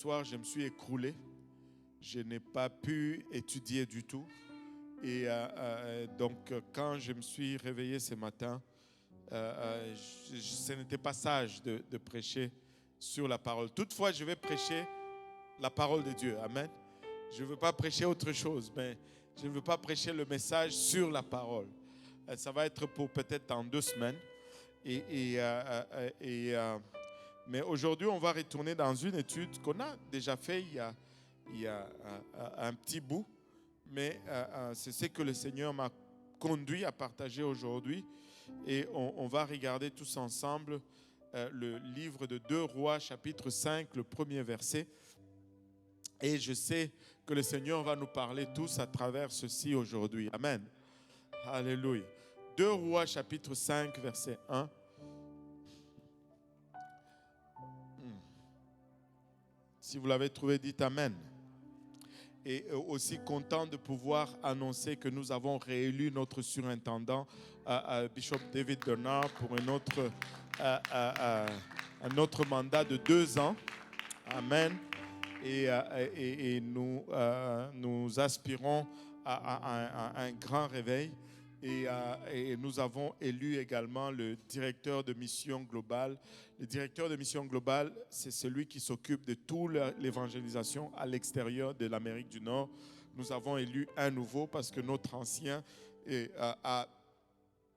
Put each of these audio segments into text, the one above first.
Ce soir, je me suis écroulé. Je n'ai pas pu étudier du tout. Et donc, quand je me suis réveillé ce matin, ce n'était pas sage de prêcher sur la parole. Toutefois, je vais prêcher la parole de Dieu. Amen. Je ne veux pas prêcher autre chose, mais je ne veux pas prêcher le message sur la parole. Ça va être pour peut-être dans 2 semaines. Mais aujourd'hui, on va retourner dans une étude qu'on a déjà fait il y a un petit bout. Mais c'est ce que le Seigneur m'a conduit à partager aujourd'hui. Et on va regarder tous ensemble le livre de 2 Rois, chapitre 5, le premier verset. Et je sais que le Seigneur va nous parler tous à travers ceci aujourd'hui. Amen. Alléluia. 2 Rois, chapitre 5, verset 1. Si vous l'avez trouvé, dites Amen. Et aussi content de pouvoir annoncer que nous avons réélu notre surintendant, Bishop David Donner, pour un autre mandat de 2 ans. Amen. Et nous aspirons à un grand réveil. Et nous avons élu également le directeur de mission globale. Le directeur de mission globale, c'est celui qui s'occupe de toute l'évangélisation à l'extérieur de l'Amérique du Nord. Nous avons élu un nouveau parce que notre ancien a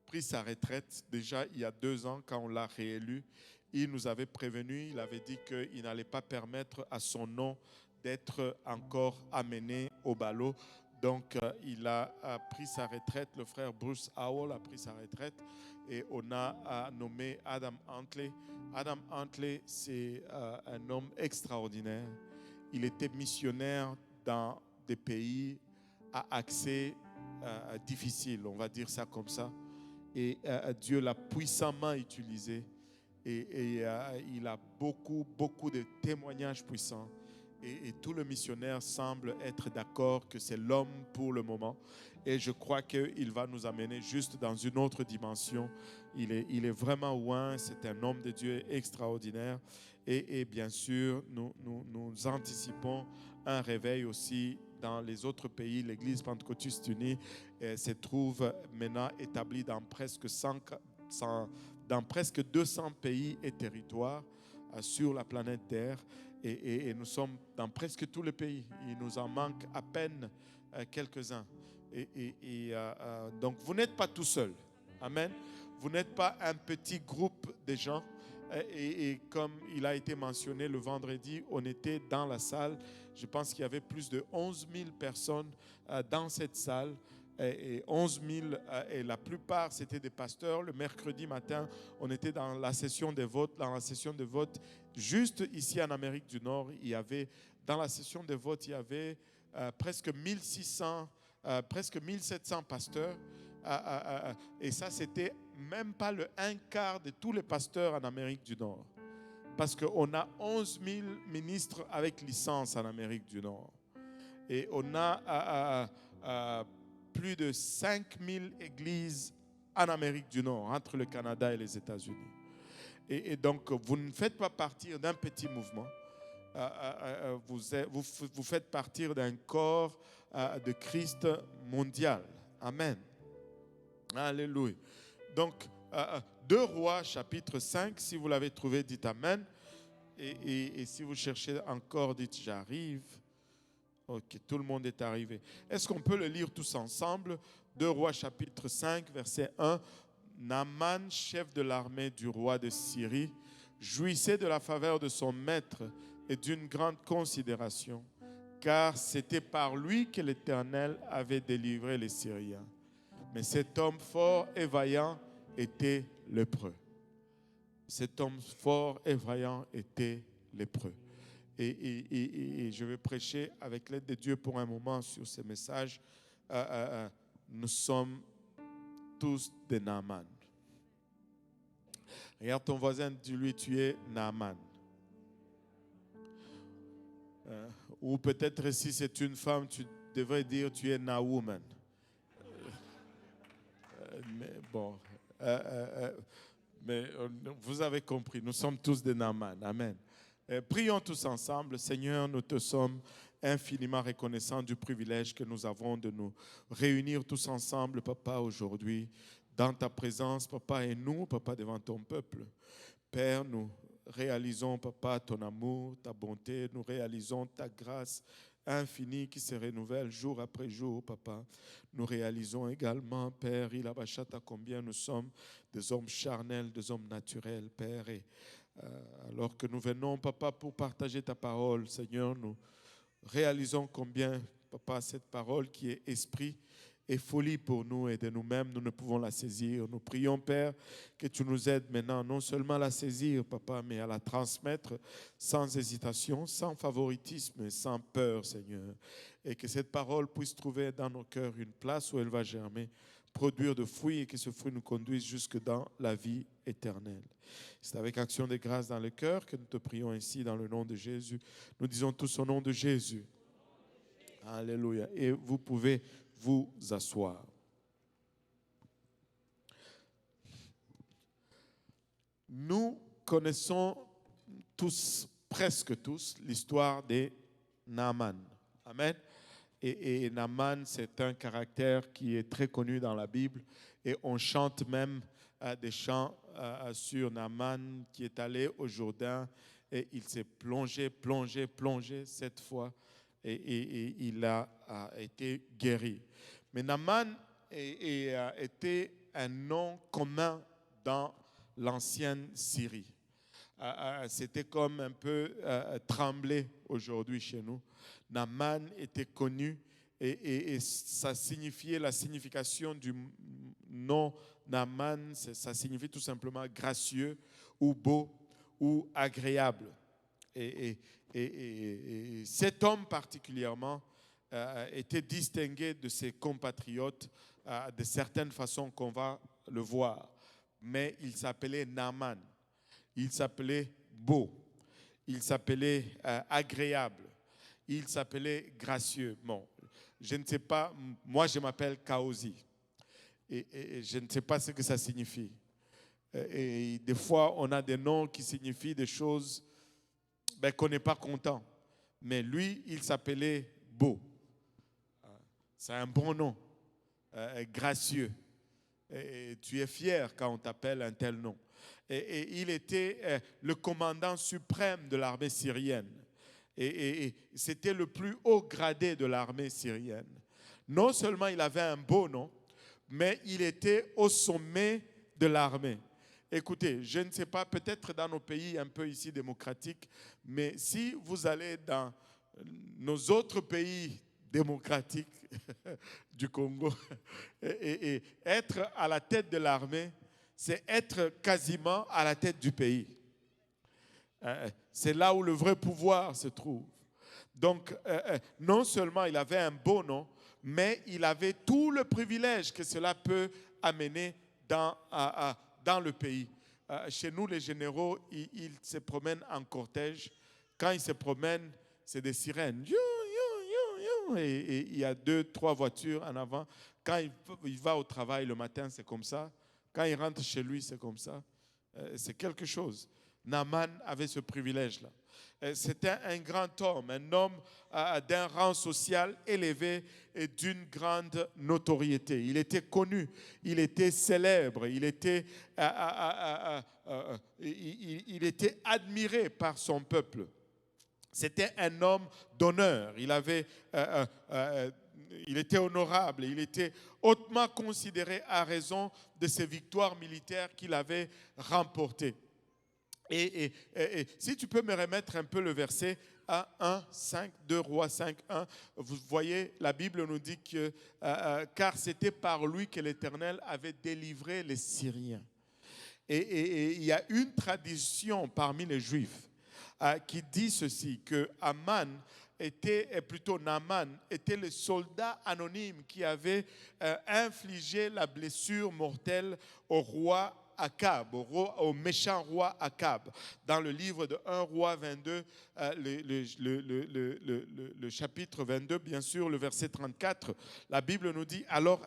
pris sa retraite déjà il y a 2 ans quand on l'a réélu. Il nous avait prévenu, il avait dit qu'il n'allait pas permettre à son nom d'être encore amené au ballot. Donc, il a pris sa retraite. Le frère Bruce Howell a pris sa retraite et on a nommé Adam Huntley. Adam Huntley, c'est un homme extraordinaire. Il était missionnaire dans des pays à accès difficile, on va dire ça comme ça. Et Dieu l'a puissamment utilisé. Et il a beaucoup de témoignages puissants. Et tout le missionnaire semble être d'accord que c'est l'homme pour le moment. Et je crois qu'il va nous amener juste dans une autre dimension. Il est vraiment loin. C'est un homme de Dieu extraordinaire. Et bien sûr, nous anticipons un réveil aussi dans les autres pays. L'Église pentecôtiste unie se trouve maintenant établie dans presque 200 pays et territoires sur la planète Terre. Et nous sommes dans presque tous les pays. Il nous en manque à peine quelques-uns. Donc, vous n'êtes pas tout seul. Amen. Vous n'êtes pas un petit groupe de gens. Et comme il a été mentionné le vendredi, on était dans la salle. Je pense qu'il y avait plus de 11 000 personnes dans cette salle. Et 11 000, et la plupart c'était des pasteurs. Le mercredi matin, on était dans la session de vote. Dans la session de vote, juste ici en Amérique du Nord, dans la session de vote, il y avait presque 1600, presque 1700 pasteurs. Et ça, c'était même pas le 1/4 de tous les pasteurs en Amérique du Nord. Parce qu'on a 11 000 ministres avec licence en Amérique du Nord. Et on a plus de 5 000 églises en Amérique du Nord, entre le Canada et les États-Unis. Et donc, vous ne faites pas partie d'un petit mouvement. Vous faites partie d'un corps de Christ mondial. Amen. Alléluia. Donc, 2 Rois, chapitre 5, si vous l'avez trouvé, dites Amen. Et si vous cherchez encore, dites j'arrive. Ok, tout le monde est arrivé. Est-ce qu'on peut le lire tous ensemble? 2 Rois chapitre 5, verset 1. Naaman, chef de l'armée du roi de Syrie, jouissait de la faveur de son maître et d'une grande considération, car c'était par lui que l'Éternel avait délivré les Syriens. Mais cet homme fort et vaillant était lépreux. Cet homme fort et vaillant était lépreux. Et je vais prêcher avec l'aide de Dieu pour un moment sur ce message. Nous sommes tous des Naaman. Regarde ton voisin, dis-lui, tu es Naaman. Ou peut-être si c'est une femme, tu devrais dire, tu es Naawoman. Mais bon, mais vous avez compris, nous sommes tous des Naaman. Amen. Prions tous ensemble. Seigneur, nous te sommes infiniment reconnaissants du privilège que nous avons de nous réunir tous ensemble, Papa, aujourd'hui, dans ta présence, Papa, et nous, Papa, devant ton peuple. Père, nous réalisons, Papa, ton amour, ta bonté, nous réalisons ta grâce infinie qui se renouvelle jour après jour, Papa. Nous réalisons également, Père, il abachata combien nous sommes des hommes charnels, des hommes naturels, Père. Et alors que nous venons, Papa, pour partager ta parole, Seigneur, nous réalisons combien, Papa, cette parole qui est esprit est folie pour nous et de nous-mêmes, nous ne pouvons la saisir. Nous prions, Père, que tu nous aides maintenant, non seulement à la saisir, Papa, mais à la transmettre sans hésitation, sans favoritisme et sans peur, Seigneur. Et que cette parole puisse trouver dans nos cœurs une place où elle va germer, produire de fruits et que ce fruit nous conduise jusque dans la vie éternelle. C'est avec action de grâce dans le cœur que nous te prions ainsi dans le nom de Jésus. Nous disons tous au nom de Jésus. Alléluia. Et vous pouvez vous asseoir. Nous connaissons tous, presque tous, l'histoire de Naaman. Amen. Et Naaman, c'est un caractère qui est très connu dans la Bible. Et on chante même des chants sur Naaman qui est allé au Jourdain et il s'est plongé 7 fois et il a été guéri. Mais Naaman était un nom commun dans l'ancienne Syrie. C'était comme un peu tremblé aujourd'hui chez nous. Naaman était connu et ça signifiait, la signification du nom Naaman, ça signifie tout simplement gracieux ou beau ou agréable. Et cet homme particulièrement était distingué de ses compatriotes de certaines façons qu'on va le voir. Mais il s'appelait Naaman, il s'appelait beau, il s'appelait agréable, il s'appelait gracieux. Bon, je ne sais pas, moi je m'appelle Kaozi et je ne sais pas ce que ça signifie. Et des fois, on a des noms qui signifient des choses qu'on n'est pas content. Mais lui, il s'appelait beau. C'est un bon nom, gracieux. Et tu es fier quand on t'appelle un tel nom. Et il était le commandant suprême de l'armée syrienne. Et c'était le plus haut gradé de l'armée syrienne. Non seulement il avait un beau nom, mais il était au sommet de l'armée. Écoutez, je ne sais pas, peut-être dans nos pays un peu ici démocratiques, mais si vous allez dans nos autres pays démocratiques du Congo et être à la tête de l'armée, c'est être quasiment à la tête du pays. C'est là où le vrai pouvoir se trouve. Donc, non seulement il avait un beau nom, mais il avait tout le privilège que cela peut amener dans le pays. Chez nous, les généraux, ils se promènent en cortège. Quand ils se promènent, c'est des sirènes. Et il y a 2-3 voitures en avant. Quand il va au travail le matin, c'est comme ça. Quand il rentre chez lui, c'est comme ça. C'est quelque chose. Naaman avait ce privilège-là. C'était un grand homme, un homme d'un rang social élevé et d'une grande notoriété. Il était connu, il était célèbre, il était admiré par son peuple. C'était un homme d'honneur. Il était honorable, il était hautement considéré à raison de ses victoires militaires qu'il avait remportées. Et si tu peux me remettre un peu le verset à 2 Rois 5, 1, vous voyez, la Bible nous dit que car c'était par lui que l'Éternel avait délivré les Syriens. Et il y a une tradition parmi les Juifs qui dit ceci, que Naaman était le soldat anonyme qui avait infligé la blessure mortelle au roi Akab, au méchant roi Akab. Dans le livre de 1 roi 22, le chapitre 22, bien sûr, le verset 34, la Bible nous dit, alors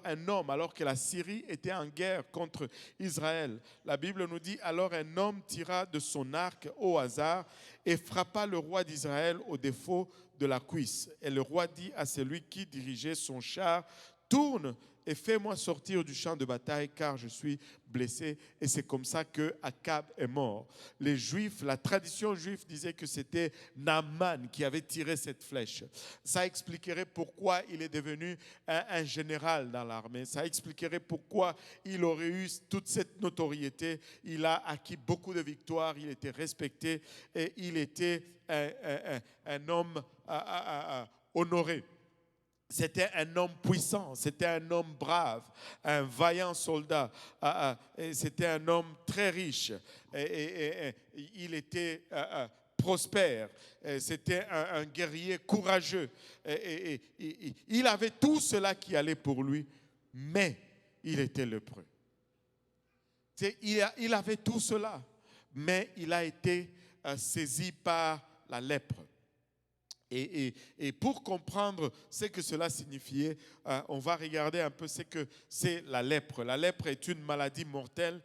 que la Syrie était en guerre contre Israël, la Bible nous dit, alors un homme tira de son arc au hasard et frappa le roi d'Israël au défaut de la cuisse. Et le roi dit à celui qui dirigeait son char, tourne et fais-moi sortir du champ de bataille car je suis blessé. Et c'est comme ça que Akab est mort. Les Juifs, la tradition juive disait que c'était Naaman qui avait tiré cette flèche. Ça expliquerait pourquoi il est devenu un général dans l'armée. Ça expliquerait pourquoi il aurait eu toute cette notoriété. Il a acquis beaucoup de victoires, il était respecté et il était un homme honoré. C'était un homme puissant, c'était un homme brave, un vaillant soldat, c'était un homme très riche, et il était prospère, c'était un guerrier courageux, il avait tout cela qui allait pour lui, mais il était lépreux. Il avait tout cela, mais il a été saisi par la lèpre. Et pour comprendre ce que cela signifiait, on va regarder un peu ce que c'est la lèpre. La lèpre est une maladie mortelle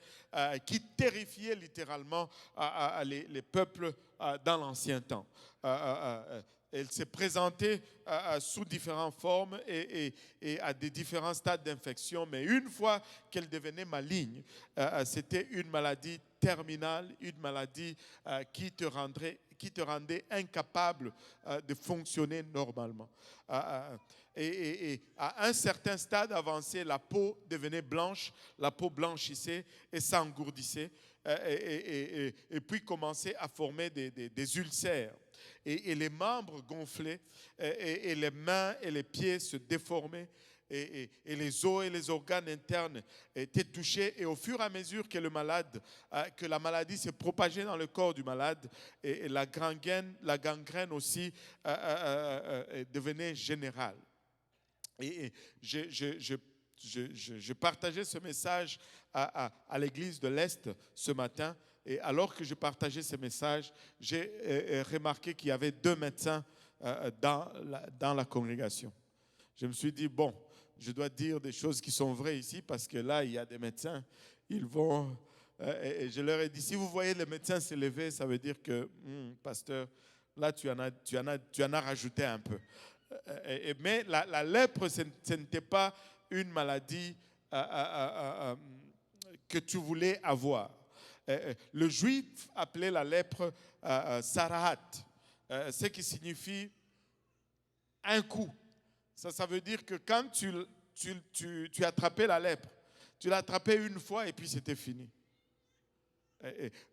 qui terrifiait littéralement les peuples dans l'ancien temps. Elle s'est présentée sous différentes formes et à des différents stades d'infection, mais une fois qu'elle devenait maligne, c'était une maladie terminale, une maladie qui te rendait incapable de fonctionner normalement. Et à un certain stade avancé, la peau devenait blanche, la peau blanchissait et s'engourdissait, et puis commençait à former des ulcères. Et les membres gonflaient, et les mains et les pieds se déformaient, et les os et les organes internes étaient touchés. Et au fur et à mesure que la maladie se propageait dans le corps du malade, et la gangrène aussi devenait générale. Et je partageais ce message à l'église de l'Est ce matin. Et alors que je partageais ce message, j'ai remarqué qu'il y avait 2 médecins dans la congrégation. Je me suis dit, bon, je dois dire des choses qui sont vraies ici parce que là, il y a des médecins. Ils vont... et je leur ai dit, si vous voyez les médecins se lever, ça veut dire que, pasteur, là, tu en as rajouté un peu. Mais la lèpre, ce n'était pas une maladie que tu voulais avoir. Le juif appelait la lèpre sarahat, ce qui signifie un coup. Ça veut dire que quand tu attrapais la lèpre, tu l'attrapais une fois et puis c'était fini.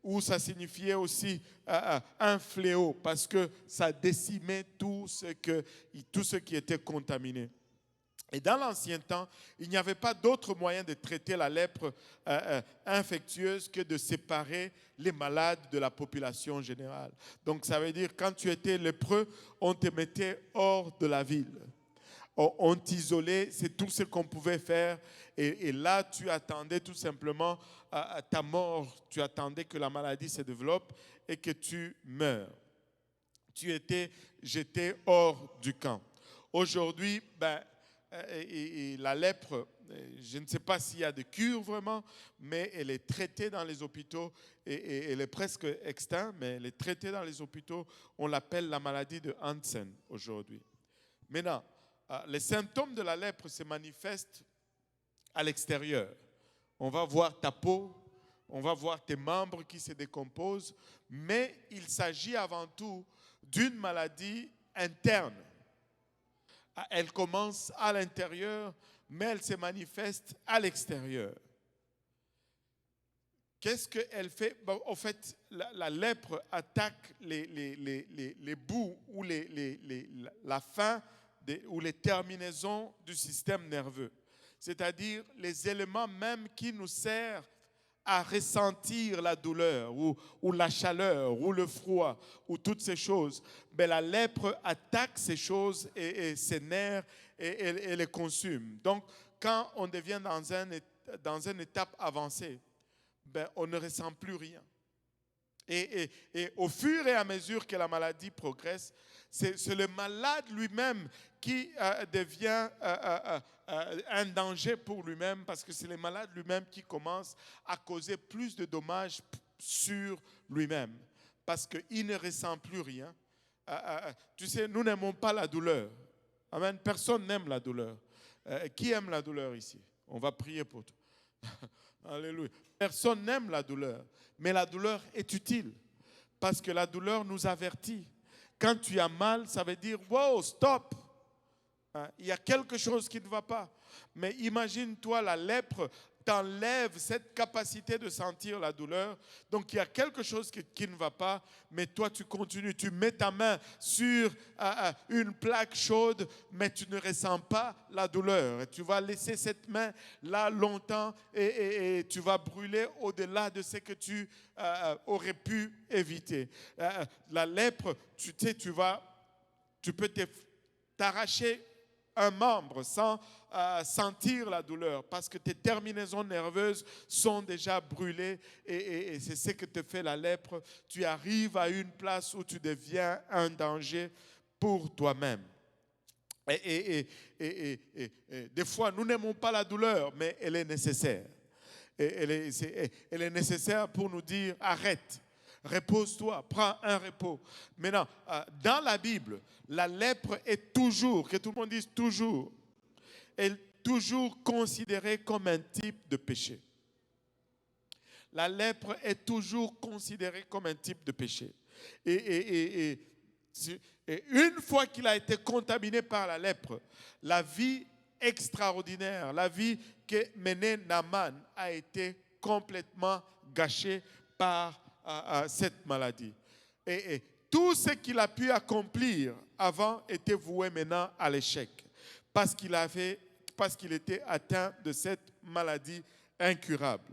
Ou ça signifiait aussi un fléau parce que ça décimait tout ce qui était contaminé. Et dans l'ancien temps, il n'y avait pas d'autre moyen de traiter la lèpre infectieuse que de séparer les malades de la population générale. Donc ça veut dire quand tu étais lépreux, on te mettait hors de la ville. On t'isolait, c'est tout ce qu'on pouvait faire. Et là, tu attendais tout simplement ta mort. Tu attendais que la maladie se développe et que tu meurs. Tu étais jeté hors du camp. Aujourd'hui, la lèpre, je ne sais pas s'il y a de cure vraiment, mais elle est traitée dans les hôpitaux et elle est presque exteinte, mais elle est traitée dans les hôpitaux. On l'appelle la maladie de Hansen aujourd'hui. Maintenant, les symptômes de la lèpre se manifestent à l'extérieur. On va voir ta peau, on va voir tes membres qui se décomposent, mais il s'agit avant tout d'une maladie interne. Elle commence à l'intérieur, mais elle se manifeste à l'extérieur. Qu'est-ce qu'elle fait? En fait, la lèpre attaque les bouts ou la fin ou les terminaisons du système nerveux, c'est-à-dire les éléments même qui nous servent à ressentir la douleur ou la chaleur ou le froid ou toutes ces choses. Mais la lèpre attaque ces choses et ces nerfs et les consume. Donc, quand on devient dans une étape avancée, ben, on ne ressent plus rien. Et au fur et à mesure que la maladie progresse, c'est le malade lui-même qui devient un danger pour lui-même, parce que c'est le malade lui-même qui commence à causer plus de dommages sur lui-même, parce qu'il ne ressent plus rien. Tu sais, nous n'aimons pas la douleur. Amen. Personne n'aime la douleur. Qui aime la douleur ici? On va prier pour toi. Alléluia. Personne n'aime la douleur, mais la douleur est utile parce que la douleur nous avertit. Quand tu as mal, ça veut dire « wow, stop ». Il y a quelque chose qui ne va pas. Mais imagine-toi, la lèpre t'enlève cette capacité de sentir la douleur. Donc il y a quelque chose qui ne va pas, mais toi tu continues. Tu mets ta main sur une plaque chaude, mais tu ne ressens pas la douleur. Et tu vas laisser cette main là longtemps et tu vas brûler au-delà de ce que tu aurais pu éviter. La lèpre, tu sais, tu peux t'arracher un membre sans sentir la douleur, parce que tes terminaisons nerveuses sont déjà brûlées et c'est ce que te fait la lèpre. Tu arrives à une place où tu deviens un danger pour toi-même. Et des fois, nous n'aimons pas la douleur, mais elle est nécessaire. Elle est nécessaire pour nous dire arrête. Repose-toi, prends un repos. Maintenant, dans la Bible, la lèpre est toujours, que tout le monde dise toujours, est toujours considérée comme un type de péché. La lèpre est toujours considérée comme un type de péché. Et une fois qu'il a été contaminé par la lèpre, la vie extraordinaire, la vie que menait Naaman a été complètement gâchée par cette maladie. Et tout ce qu'il a pu accomplir avant était voué maintenant à l'échec, parce qu'il était atteint de cette maladie incurable.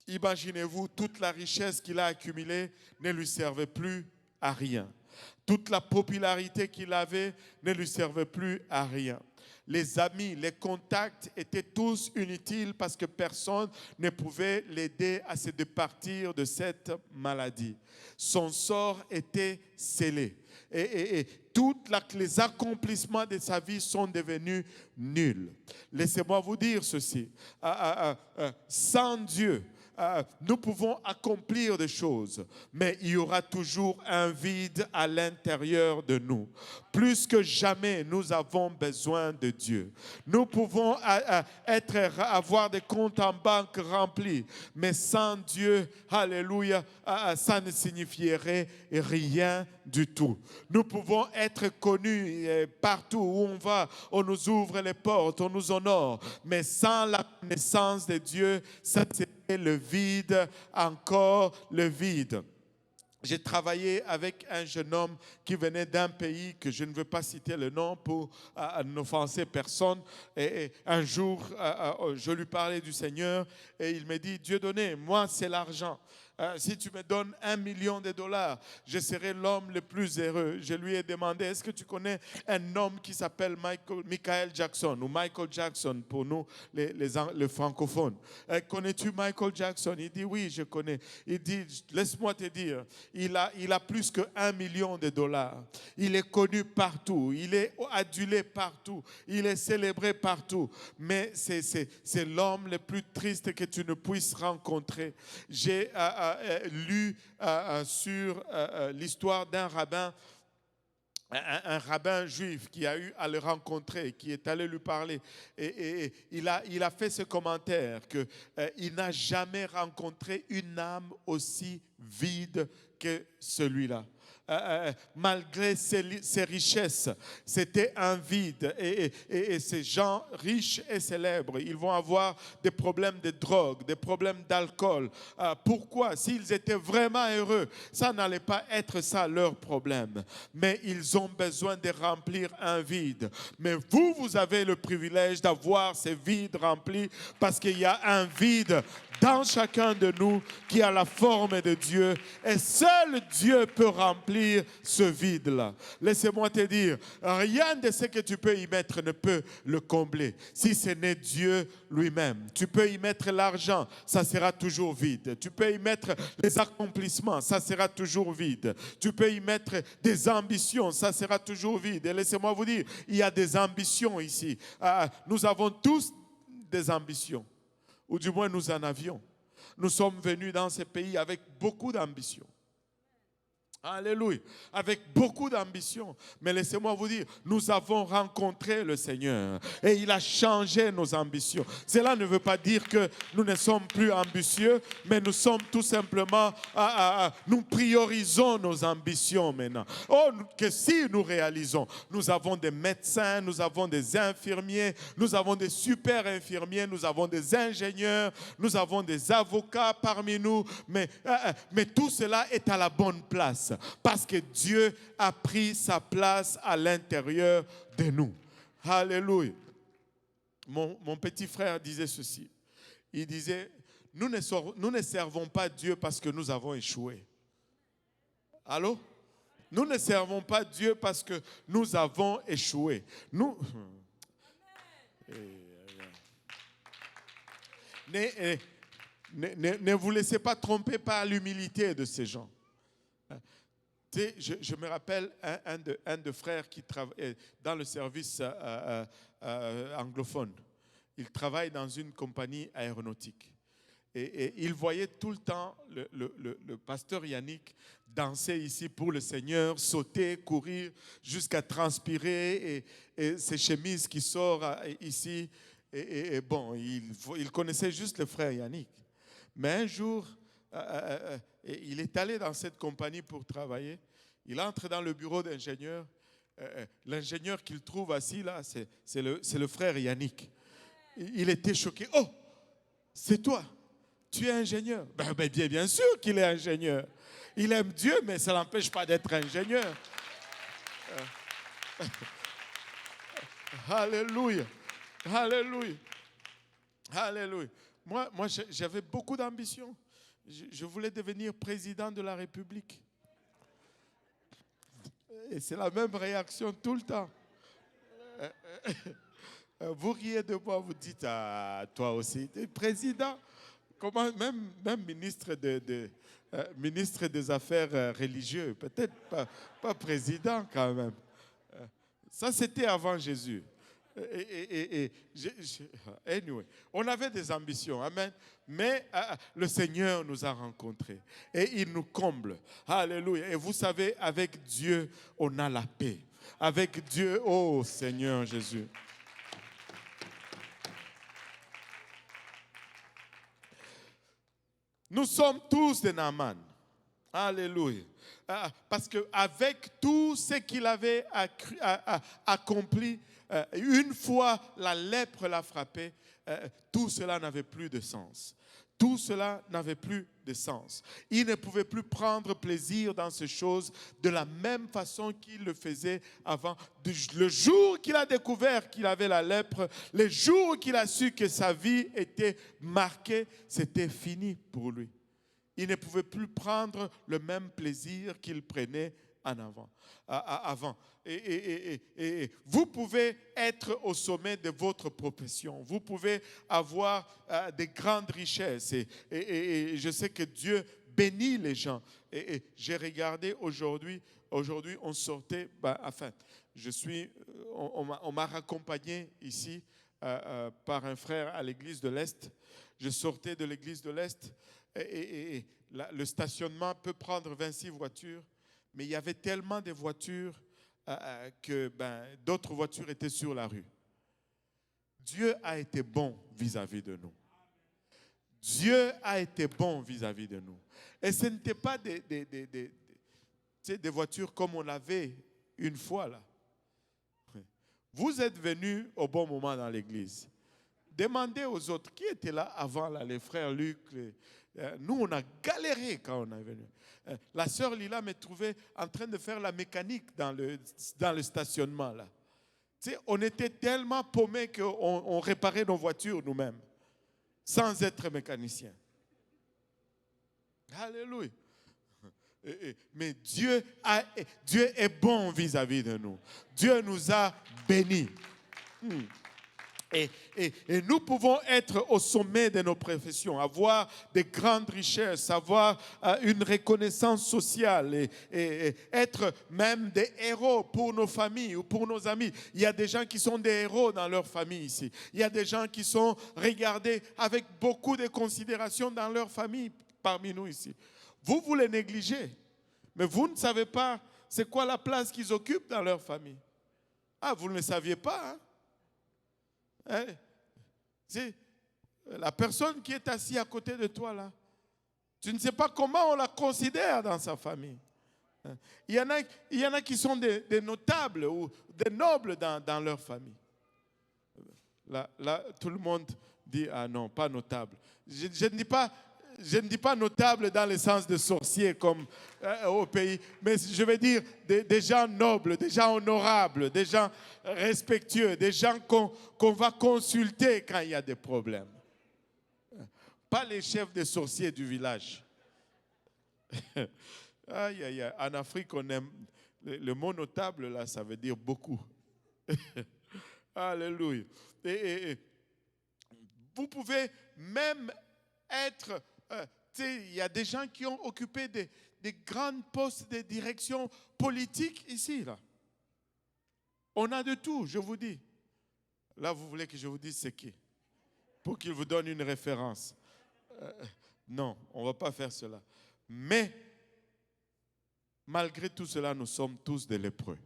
Imaginez-vous, toute la richesse qu'il a accumulée ne lui servait plus à rien. Toute la popularité qu'il avait ne lui servait plus à rien. Les amis, les contacts étaient tous inutiles parce que personne ne pouvait l'aider à se départir de cette maladie. Son sort était scellé. Et tous les accomplissements de sa vie sont devenus nuls. Laissez-moi vous dire ceci. Sans Dieu, nous pouvons accomplir des choses, mais il y aura toujours un vide à l'intérieur de nous. Plus que jamais, nous avons besoin de Dieu. Nous pouvons avoir des comptes en banque remplis, mais sans Dieu, alléluia, ça ne signifierait rien du tout. Nous pouvons être connus partout où on va, on nous ouvre les portes, on nous honore, mais sans la connaissance de Dieu, ça c'est le vide, encore le vide. J'ai travaillé avec un jeune homme qui venait d'un pays que je ne veux pas citer le nom pour n'offenser personne. Et un jour, je lui parlais du Seigneur et il me dit, Dieu donné, moi c'est l'argent. Si tu me donnes $1 million, je serai l'homme le plus heureux. Je lui ai demandé, est-ce que tu connais un homme qui s'appelle Michael Jackson ou Michael Jackson pour nous, les francophones. Connais-tu Michael Jackson? Il dit, oui, je connais. Il dit, laisse-moi te dire, il a plus que $1 million. Il est connu partout. Il est adulé partout. Il est célébré partout. Mais c'est l'homme le plus triste que tu ne puisses rencontrer. J'ai lu sur l'histoire d'un rabbin, un rabbin juif qui a eu à le rencontrer, qui est allé lui parler. Et il a fait ce commentaire qu'il n'a jamais rencontré une âme aussi vide que celui-là. Malgré ses richesses, c'était un vide. Et ces gens riches et célèbres, ils vont avoir des problèmes de drogue, des problèmes d'alcool. Pourquoi? S'ils étaient vraiment heureux, ça n'allait pas être ça leur problème. Mais ils ont besoin de remplir un vide. Mais vous avez le privilège d'avoir ces vides remplis parce qu'il y a un vide dans chacun de nous qui a la forme de Dieu. Et seul Dieu peut remplir remplir ce vide-là. Laissez-moi te dire, rien de ce que tu peux y mettre ne peut le combler, si ce n'est Dieu lui-même. Tu peux y mettre l'argent, ça sera toujours vide. Tu peux y mettre les accomplissements, ça sera toujours vide. Tu peux y mettre des ambitions, ça sera toujours vide. Et laissez-moi vous dire, il y a des ambitions ici. Nous avons tous des ambitions, ou du moins nous en avions. Nous sommes venus dans ce pays avec beaucoup d'ambition. Alléluia. Avec beaucoup d'ambition. Mais laissez-moi vous dire, nous avons rencontré le Seigneur et il a changé nos ambitions. Cela ne veut pas dire que nous ne sommes plus ambitieux, mais nous sommes tout simplement, nous priorisons nos ambitions maintenant. Oh, que si nous réalisons, nous avons des médecins, nous avons des infirmiers, nous avons des super infirmiers, nous avons des ingénieurs, nous avons des avocats parmi nous, mais tout cela est à la bonne place. Parce que Dieu a pris sa place à l'intérieur de nous. Alléluia. Mon petit frère disait ceci. Il disait, nous ne servons pas Dieu parce que nous avons échoué. Allô? Nous ne servons pas Dieu parce que nous avons échoué. Ne vous laissez pas tromper par l'humilité de ces gens. Je me rappelle un de frères qui travaille dans le service anglophone. Il travaille dans une compagnie aéronautique. Et il voyait tout le temps le pasteur Yannick danser ici pour le Seigneur, sauter, courir jusqu'à transpirer et ses chemises qui sortent ici. Et bon, il connaissait juste le frère Yannick. Mais un jour, il est allé dans cette compagnie pour travailler. Il entre dans le bureau d'ingénieur. L'ingénieur qu'il trouve assis là, c'est le frère Yannick. Il était choqué. Oh, c'est toi, tu es ingénieur. Bien sûr qu'il est ingénieur. Il aime Dieu, mais ça ne l'empêche pas d'être ingénieur. Alléluia. Alléluia. Alléluia. Moi j'avais beaucoup d'ambition. Je voulais devenir président de la République. Et c'est la même réaction tout le temps. Vous riez de moi, vous dites, toi aussi, tu es président. Comment, même ministre des Affaires religieuses, peut-être pas président quand même. Ça, c'était avant Jésus. Anyway, on avait des ambitions, amen. Mais le Seigneur nous a rencontrés et il nous comble. Alléluia. Et vous savez, avec Dieu, on a la paix. Avec Dieu, oh Seigneur Jésus. Nous sommes tous des Naaman. Alléluia. Parce qu'avec tout ce qu'il avait accompli, une fois la lèpre l'a frappé, tout cela n'avait plus de sens. Tout cela n'avait plus de sens. Il ne pouvait plus prendre plaisir dans ces choses de la même façon qu'il le faisait avant. Le jour qu'il a découvert qu'il avait la lèpre, le jour qu'il a su que sa vie était marquée, c'était fini pour lui. Il ne pouvait plus prendre le même plaisir qu'il prenait avant. Et vous pouvez être au sommet de votre profession. Vous pouvez avoir des grandes richesses. Et je sais que Dieu bénit les gens. Et j'ai regardé aujourd'hui, on sortait, on m'a raccompagné ici par un frère à l'église de l'Est. Je sortais de l'église de l'Est. Et le stationnement peut prendre 26 voitures, mais il y avait tellement de voitures que d'autres voitures étaient sur la rue. Dieu a été bon vis-à-vis de nous. Dieu a été bon vis-à-vis de nous. Et ce n'était pas des voitures comme on avait une fois là. Vous êtes venus au bon moment dans l'église. Demandez aux autres qui étaient là avant, là, les frères Luc. Nous, on a galéré quand on est venu. La sœur Lila me trouvait en train de faire la mécanique dans le stationnement. Là. Tu sais, on était tellement paumés qu'on réparait nos voitures nous-mêmes, sans être mécaniciens. Alléluia. Mais Dieu est bon vis-à-vis de nous. Dieu nous a bénis. Et nous pouvons être au sommet de nos professions, avoir des grandes richesses, avoir une reconnaissance sociale et être même des héros pour nos familles ou pour nos amis. Il y a des gens qui sont des héros dans leur famille ici. Il y a des gens qui sont regardés avec beaucoup de considération dans leur famille parmi nous ici. Vous les négligez, mais vous ne savez pas c'est quoi la place qu'ils occupent dans leur famille. Ah, vous ne le saviez pas, hein? C'est la personne qui est assise à côté de toi là. Tu ne sais pas comment on la considère dans sa famille. Il y en a qui sont des notables ou des nobles dans leur famille. Là, tout le monde dit, ah non, pas notable. Je ne dis pas notable dans le sens de sorcier comme au pays, mais je veux dire des gens nobles, des gens honorables, des gens respectueux, des gens qu'on va consulter quand il y a des problèmes. Pas les chefs des sorciers du village. Aïe, aïe, aïe. En Afrique, on aime le mot notable, là, ça veut dire beaucoup. Alléluia. Et vous pouvez même être... il y a des gens qui ont occupé des grands postes de direction politique ici. Là. On a de tout, je vous dis. Là, vous voulez que je vous dise c'est qui? Pour qu'il vous donne une référence. Non, on ne va pas faire cela. Mais, malgré tout cela, nous sommes tous des lépreux.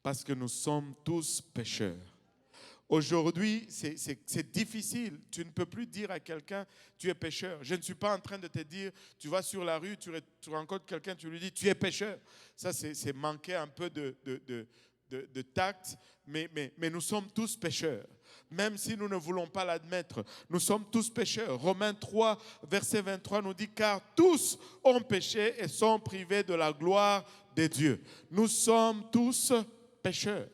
Parce que nous sommes tous pécheurs. Aujourd'hui, c'est difficile. Tu ne peux plus dire à quelqu'un, tu es pécheur. Je ne suis pas en train de te dire, tu vas sur la rue, tu rencontres quelqu'un, tu lui dis, tu es pécheur. Ça, c'est manquer un peu de tact, mais nous sommes tous pécheurs. Même si nous ne voulons pas l'admettre, nous sommes tous pécheurs. Romains 3, verset 23 nous dit, car tous ont péché et sont privés de la gloire de Dieu. Nous sommes tous pécheurs.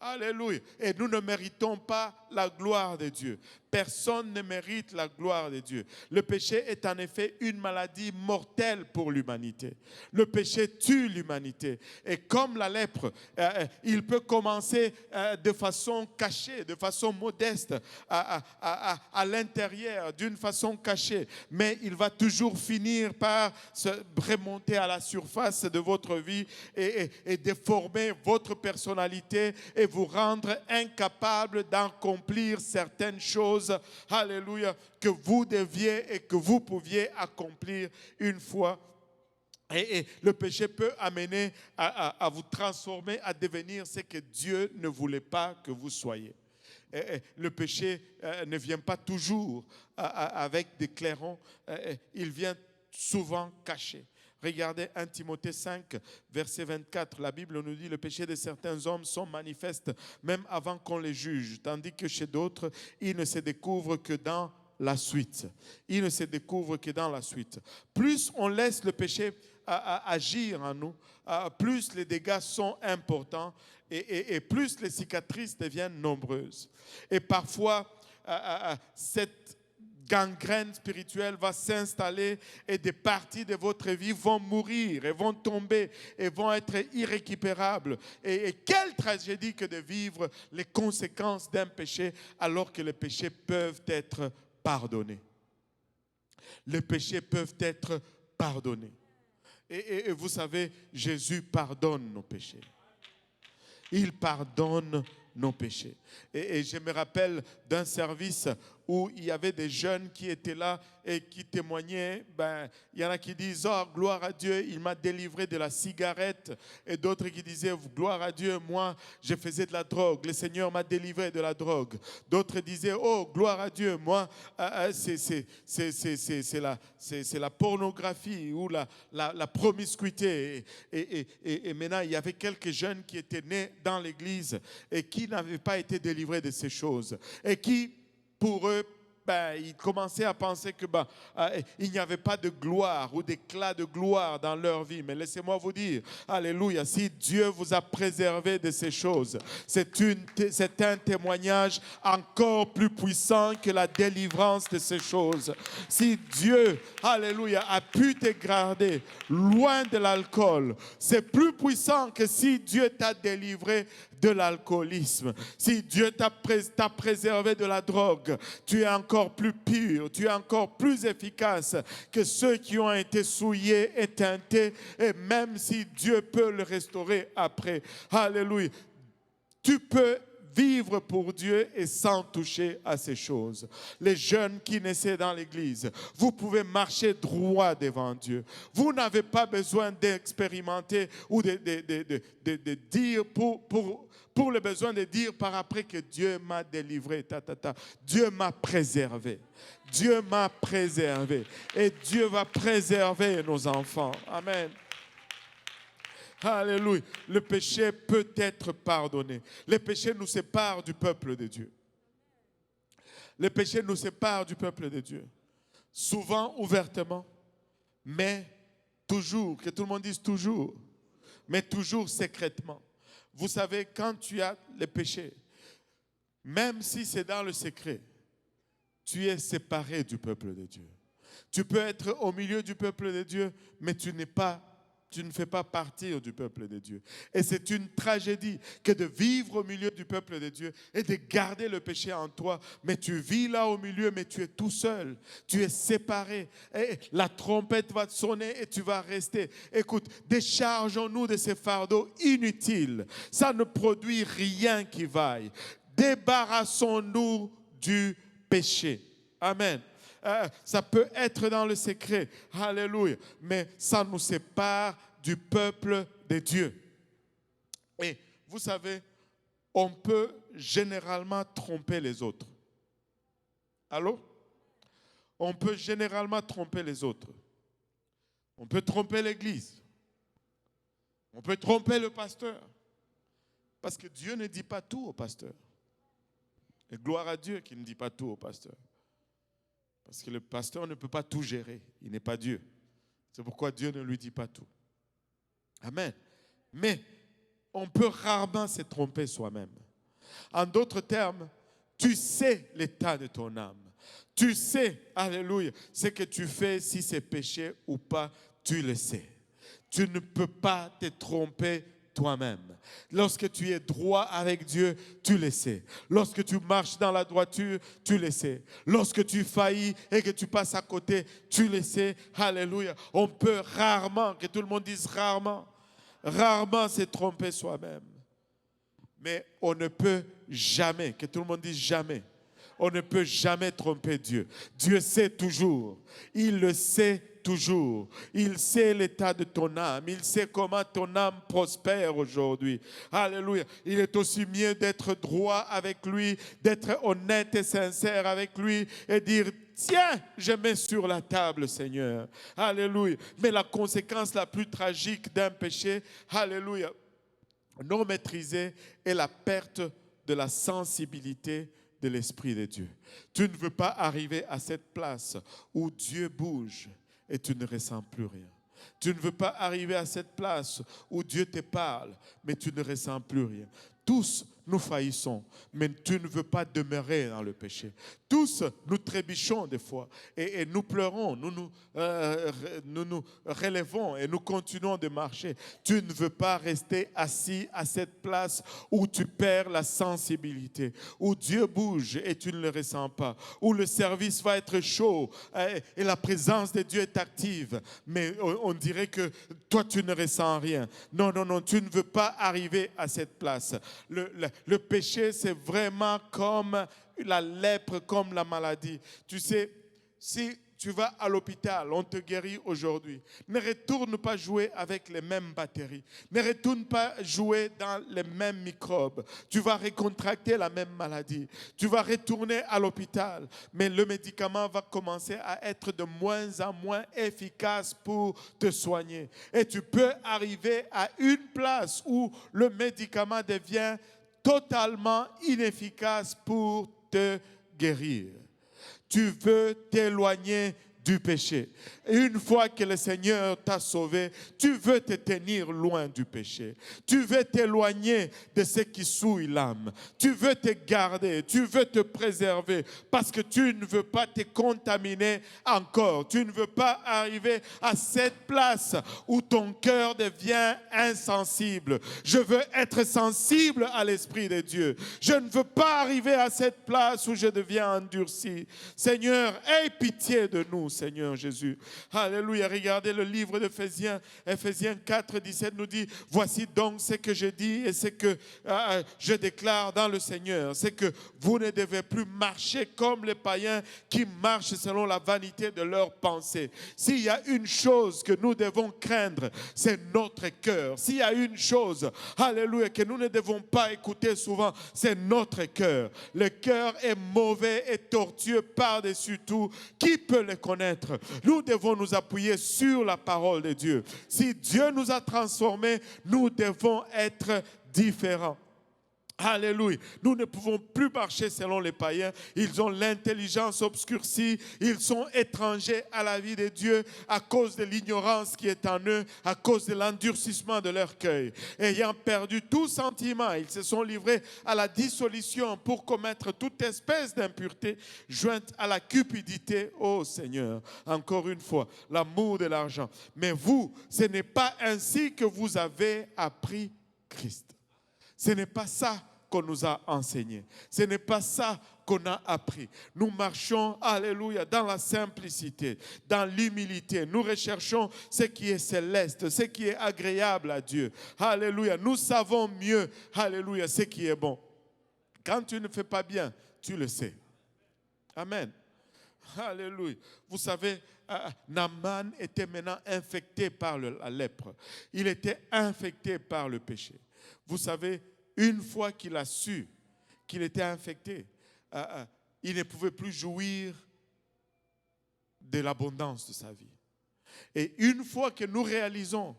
Alléluia. Et nous ne méritons pas la gloire de Dieu. Personne ne mérite la gloire de Dieu. Le péché est en effet une maladie mortelle pour l'humanité. Le péché tue l'humanité. Et comme la lèpre, il peut commencer de façon cachée, de façon modeste, à l'intérieur, d'une façon cachée. Mais il va toujours finir par se remonter à la surface de votre vie et déformer votre personnalité et vous rendre incapable d'accomplir certaines choses, alléluia, que vous deviez et que vous pouviez accomplir une fois. Et le péché peut amener à vous transformer, à devenir ce que Dieu ne voulait pas que vous soyez. Le péché ne vient pas toujours avec des clairons, il vient souvent caché. Regardez 1 Timothée 5, verset 24. La Bible nous dit, le péché de certains hommes sont manifestes même avant qu'on les juge, tandis que chez d'autres, ils ne se découvrent que dans la suite. Ils ne se découvrent que dans la suite. Plus on laisse le péché agir en nous, plus les dégâts sont importants et plus les cicatrices deviennent nombreuses. Et parfois, cette gangrène spirituelle va s'installer et des parties de votre vie vont mourir et vont tomber et vont être irrécupérables. Et quelle tragédie que de vivre les conséquences d'un péché alors que les péchés peuvent être pardonnés. Les péchés peuvent être pardonnés. Et vous savez, Jésus pardonne nos péchés. Il pardonne nos péchés. Et je me rappelle d'un service où il y avait des jeunes qui étaient là et qui témoignaient. Il y en a qui disent, oh, gloire à Dieu, il m'a délivré de la cigarette. Et d'autres qui disaient, gloire à Dieu, moi, je faisais de la drogue. Le Seigneur m'a délivré de la drogue. D'autres disaient, oh, gloire à Dieu, moi, c'est la pornographie ou la promiscuité. Et maintenant, il y avait quelques jeunes qui étaient nés dans l'église et qui n'avaient pas été délivrés de ces choses. Et qui, pour eux, ils commençaient à penser que il n'y avait pas de gloire ou d'éclat de gloire dans leur vie. Mais laissez-moi vous dire, alléluia, si Dieu vous a préservé de ces choses, c'est un témoignage encore plus puissant que la délivrance de ces choses. Si Dieu, alléluia, a pu te garder loin de l'alcool, c'est plus puissant que si Dieu t'a délivré de l'alcoolisme. Si Dieu t'a préservé de la drogue, tu es encore plus pur, tu es encore plus efficace que ceux qui ont été souillés et teintés, et même si Dieu peut le restaurer après. Alléluia. Tu peux vivre pour Dieu et sans toucher à ces choses. Les jeunes qui naissaient dans l'église, vous pouvez marcher droit devant Dieu. Vous n'avez pas besoin d'expérimenter ou de dire pour le besoin de dire par après que Dieu m'a délivré. Dieu m'a préservé. Dieu m'a préservé. Et Dieu va préserver nos enfants. Amen. Alléluia. Le péché peut être pardonné. Le péché nous sépare du peuple de Dieu. Le péché nous sépare du peuple de Dieu. Souvent ouvertement, mais toujours, que tout le monde dise toujours, mais toujours secrètement. Vous savez, quand tu as le péché, même si c'est dans le secret, tu es séparé du peuple de Dieu. Tu peux être au milieu du peuple de Dieu, mais tu ne fais pas partie du peuple de Dieu. Et c'est une tragédie que de vivre au milieu du peuple de Dieu et de garder le péché en toi. Mais tu vis là au milieu, mais tu es tout seul. Tu es séparé. Et la trompette va sonner et tu vas rester. Écoute, déchargeons-nous de ces fardeaux inutiles. Ça ne produit rien qui vaille. Débarrassons-nous du péché. Amen. Ça peut être dans le secret, alléluia, mais ça nous sépare du peuple de Dieu. Et vous savez, on peut généralement tromper les autres. Allô? On peut généralement tromper les autres. On peut tromper l'église. On peut tromper le pasteur. Parce que Dieu ne dit pas tout au pasteur. Et gloire à Dieu qui ne dit pas tout au pasteur. Parce que le pasteur ne peut pas tout gérer. Il n'est pas Dieu. C'est pourquoi Dieu ne lui dit pas tout. Amen. Mais on peut rarement se tromper soi-même. En d'autres termes, tu sais l'état de ton âme. Tu sais, alléluia, ce que tu fais, si c'est péché ou pas, tu le sais. Tu ne peux pas te tromper toi-même. Lorsque tu es droit avec Dieu, tu le sais. Lorsque tu marches dans la droiture, tu le sais. Lorsque tu faillis et que tu passes à côté, tu le sais. Alléluia. On peut rarement, que tout le monde dise rarement se tromper soi-même. Mais on ne peut jamais, que tout le monde dise jamais. On ne peut jamais tromper Dieu. Dieu sait toujours. Il le sait toujours. Il sait l'état de ton âme. Il sait comment ton âme prospère aujourd'hui. Alléluia. Il est aussi mieux d'être droit avec lui, d'être honnête et sincère avec lui et dire, tiens, je mets sur la table, Seigneur. Alléluia. Mais la conséquence la plus tragique d'un péché, alléluia, non maîtrisé, est la perte de la sensibilité de l'Esprit de Dieu. Tu ne veux pas arriver à cette place où Dieu bouge et tu ne ressens plus rien. Tu ne veux pas arriver à cette place où Dieu te parle, mais tu ne ressens plus rien. Tous nous faillissons, mais tu ne veux pas demeurer dans le péché. Tous nous trébuchons des fois et nous pleurons, nous nous relevons et nous continuons de marcher. Tu ne veux pas rester assis à cette place où tu perds la sensibilité, où Dieu bouge et tu ne le ressens pas, où le service va être chaud et la présence de Dieu est active, mais on dirait que toi tu ne ressens rien. Non, non, non, tu ne veux pas arriver à cette place. Le péché, c'est vraiment comme la lèpre, comme la maladie. Tu sais, si tu vas à l'hôpital, on te guérit aujourd'hui. Ne retourne pas jouer avec les mêmes batteries. Ne retourne pas jouer dans les mêmes microbes. Tu vas recontracter la même maladie. Tu vas retourner à l'hôpital, mais le médicament va commencer à être de moins en moins efficace pour te soigner. Et tu peux arriver à une place où le médicament devient totalement inefficace pour te guérir. Tu veux t'éloigner du péché. Une fois que le Seigneur t'a sauvé, tu veux te tenir loin du péché. Tu veux t'éloigner de ce qui souille l'âme. Tu veux te garder, tu veux te préserver parce que tu ne veux pas te contaminer encore. Tu ne veux pas arriver à cette place où ton cœur devient insensible. Je veux être sensible à l'Esprit de Dieu. Je ne veux pas arriver à cette place où je deviens endurci. Seigneur, aie pitié de nous, Seigneur Jésus. Alléluia. Regardez le livre d'Éphésiens. Éphésiens 4, 17 nous dit, voici donc ce que je dis et ce que je déclare dans le Seigneur. C'est que vous ne devez plus marcher comme les païens qui marchent selon la vanité de leurs pensées. S'il y a une chose que nous devons craindre, c'est notre cœur. S'il y a une chose, alléluia, que nous ne devons pas écouter souvent, c'est notre cœur. Le cœur est mauvais et tortueux par-dessus tout. Qui peut le connaître? Nous devons nous appuyer sur la parole de Dieu. Si Dieu nous a transformés, nous devons être différents. Alléluia. Nous ne pouvons plus marcher selon les païens. Ils ont l'intelligence obscurcie. Ils sont étrangers à la vie de Dieu à cause de l'ignorance qui est en eux, à cause de l'endurcissement de leur cœur. Ayant perdu tout sentiment, ils se sont livrés à la dissolution pour commettre toute espèce d'impureté jointe à la cupidité. Ô Seigneur, encore une fois, l'amour de l'argent. Mais vous, ce n'est pas ainsi que vous avez appris Christ. Ce n'est pas ça qu'on nous a enseigné. Ce n'est pas ça qu'on a appris. Nous marchons, alléluia, dans la simplicité, dans l'humilité. Nous recherchons ce qui est céleste, ce qui est agréable à Dieu. Alléluia. Nous savons mieux, alléluia, ce qui est bon. Quand tu ne fais pas bien, tu le sais. Amen. Alléluia. Vous savez, Naaman était maintenant infecté par la lèpre. Il était infecté par le péché. Vous savez, une fois qu'il a su qu'il était infecté, il ne pouvait plus jouir de l'abondance de sa vie. Et une fois que nous réalisons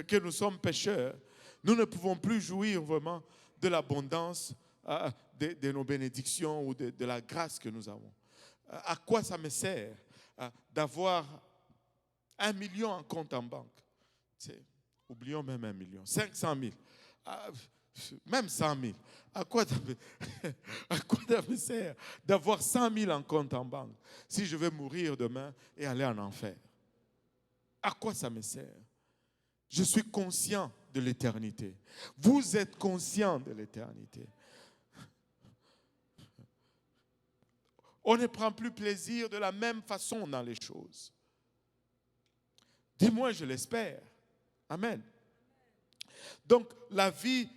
que nous sommes pécheurs, nous ne pouvons plus jouir vraiment de l'abondance de nos bénédictions ou de la grâce que nous avons. À quoi ça me sert d'avoir 1 million en compte en banque? Oublions même 1 million, 500 000. Même 100 000. À quoi ça me sert d'avoir 100 000 en compte en banque si je vais mourir demain et aller en enfer? À quoi ça me sert? Je suis conscient de l'éternité. Vous êtes conscient de l'éternité. On ne prend plus plaisir de la même façon dans les choses. Dis-moi, je l'espère. Amen. Donc, la vie,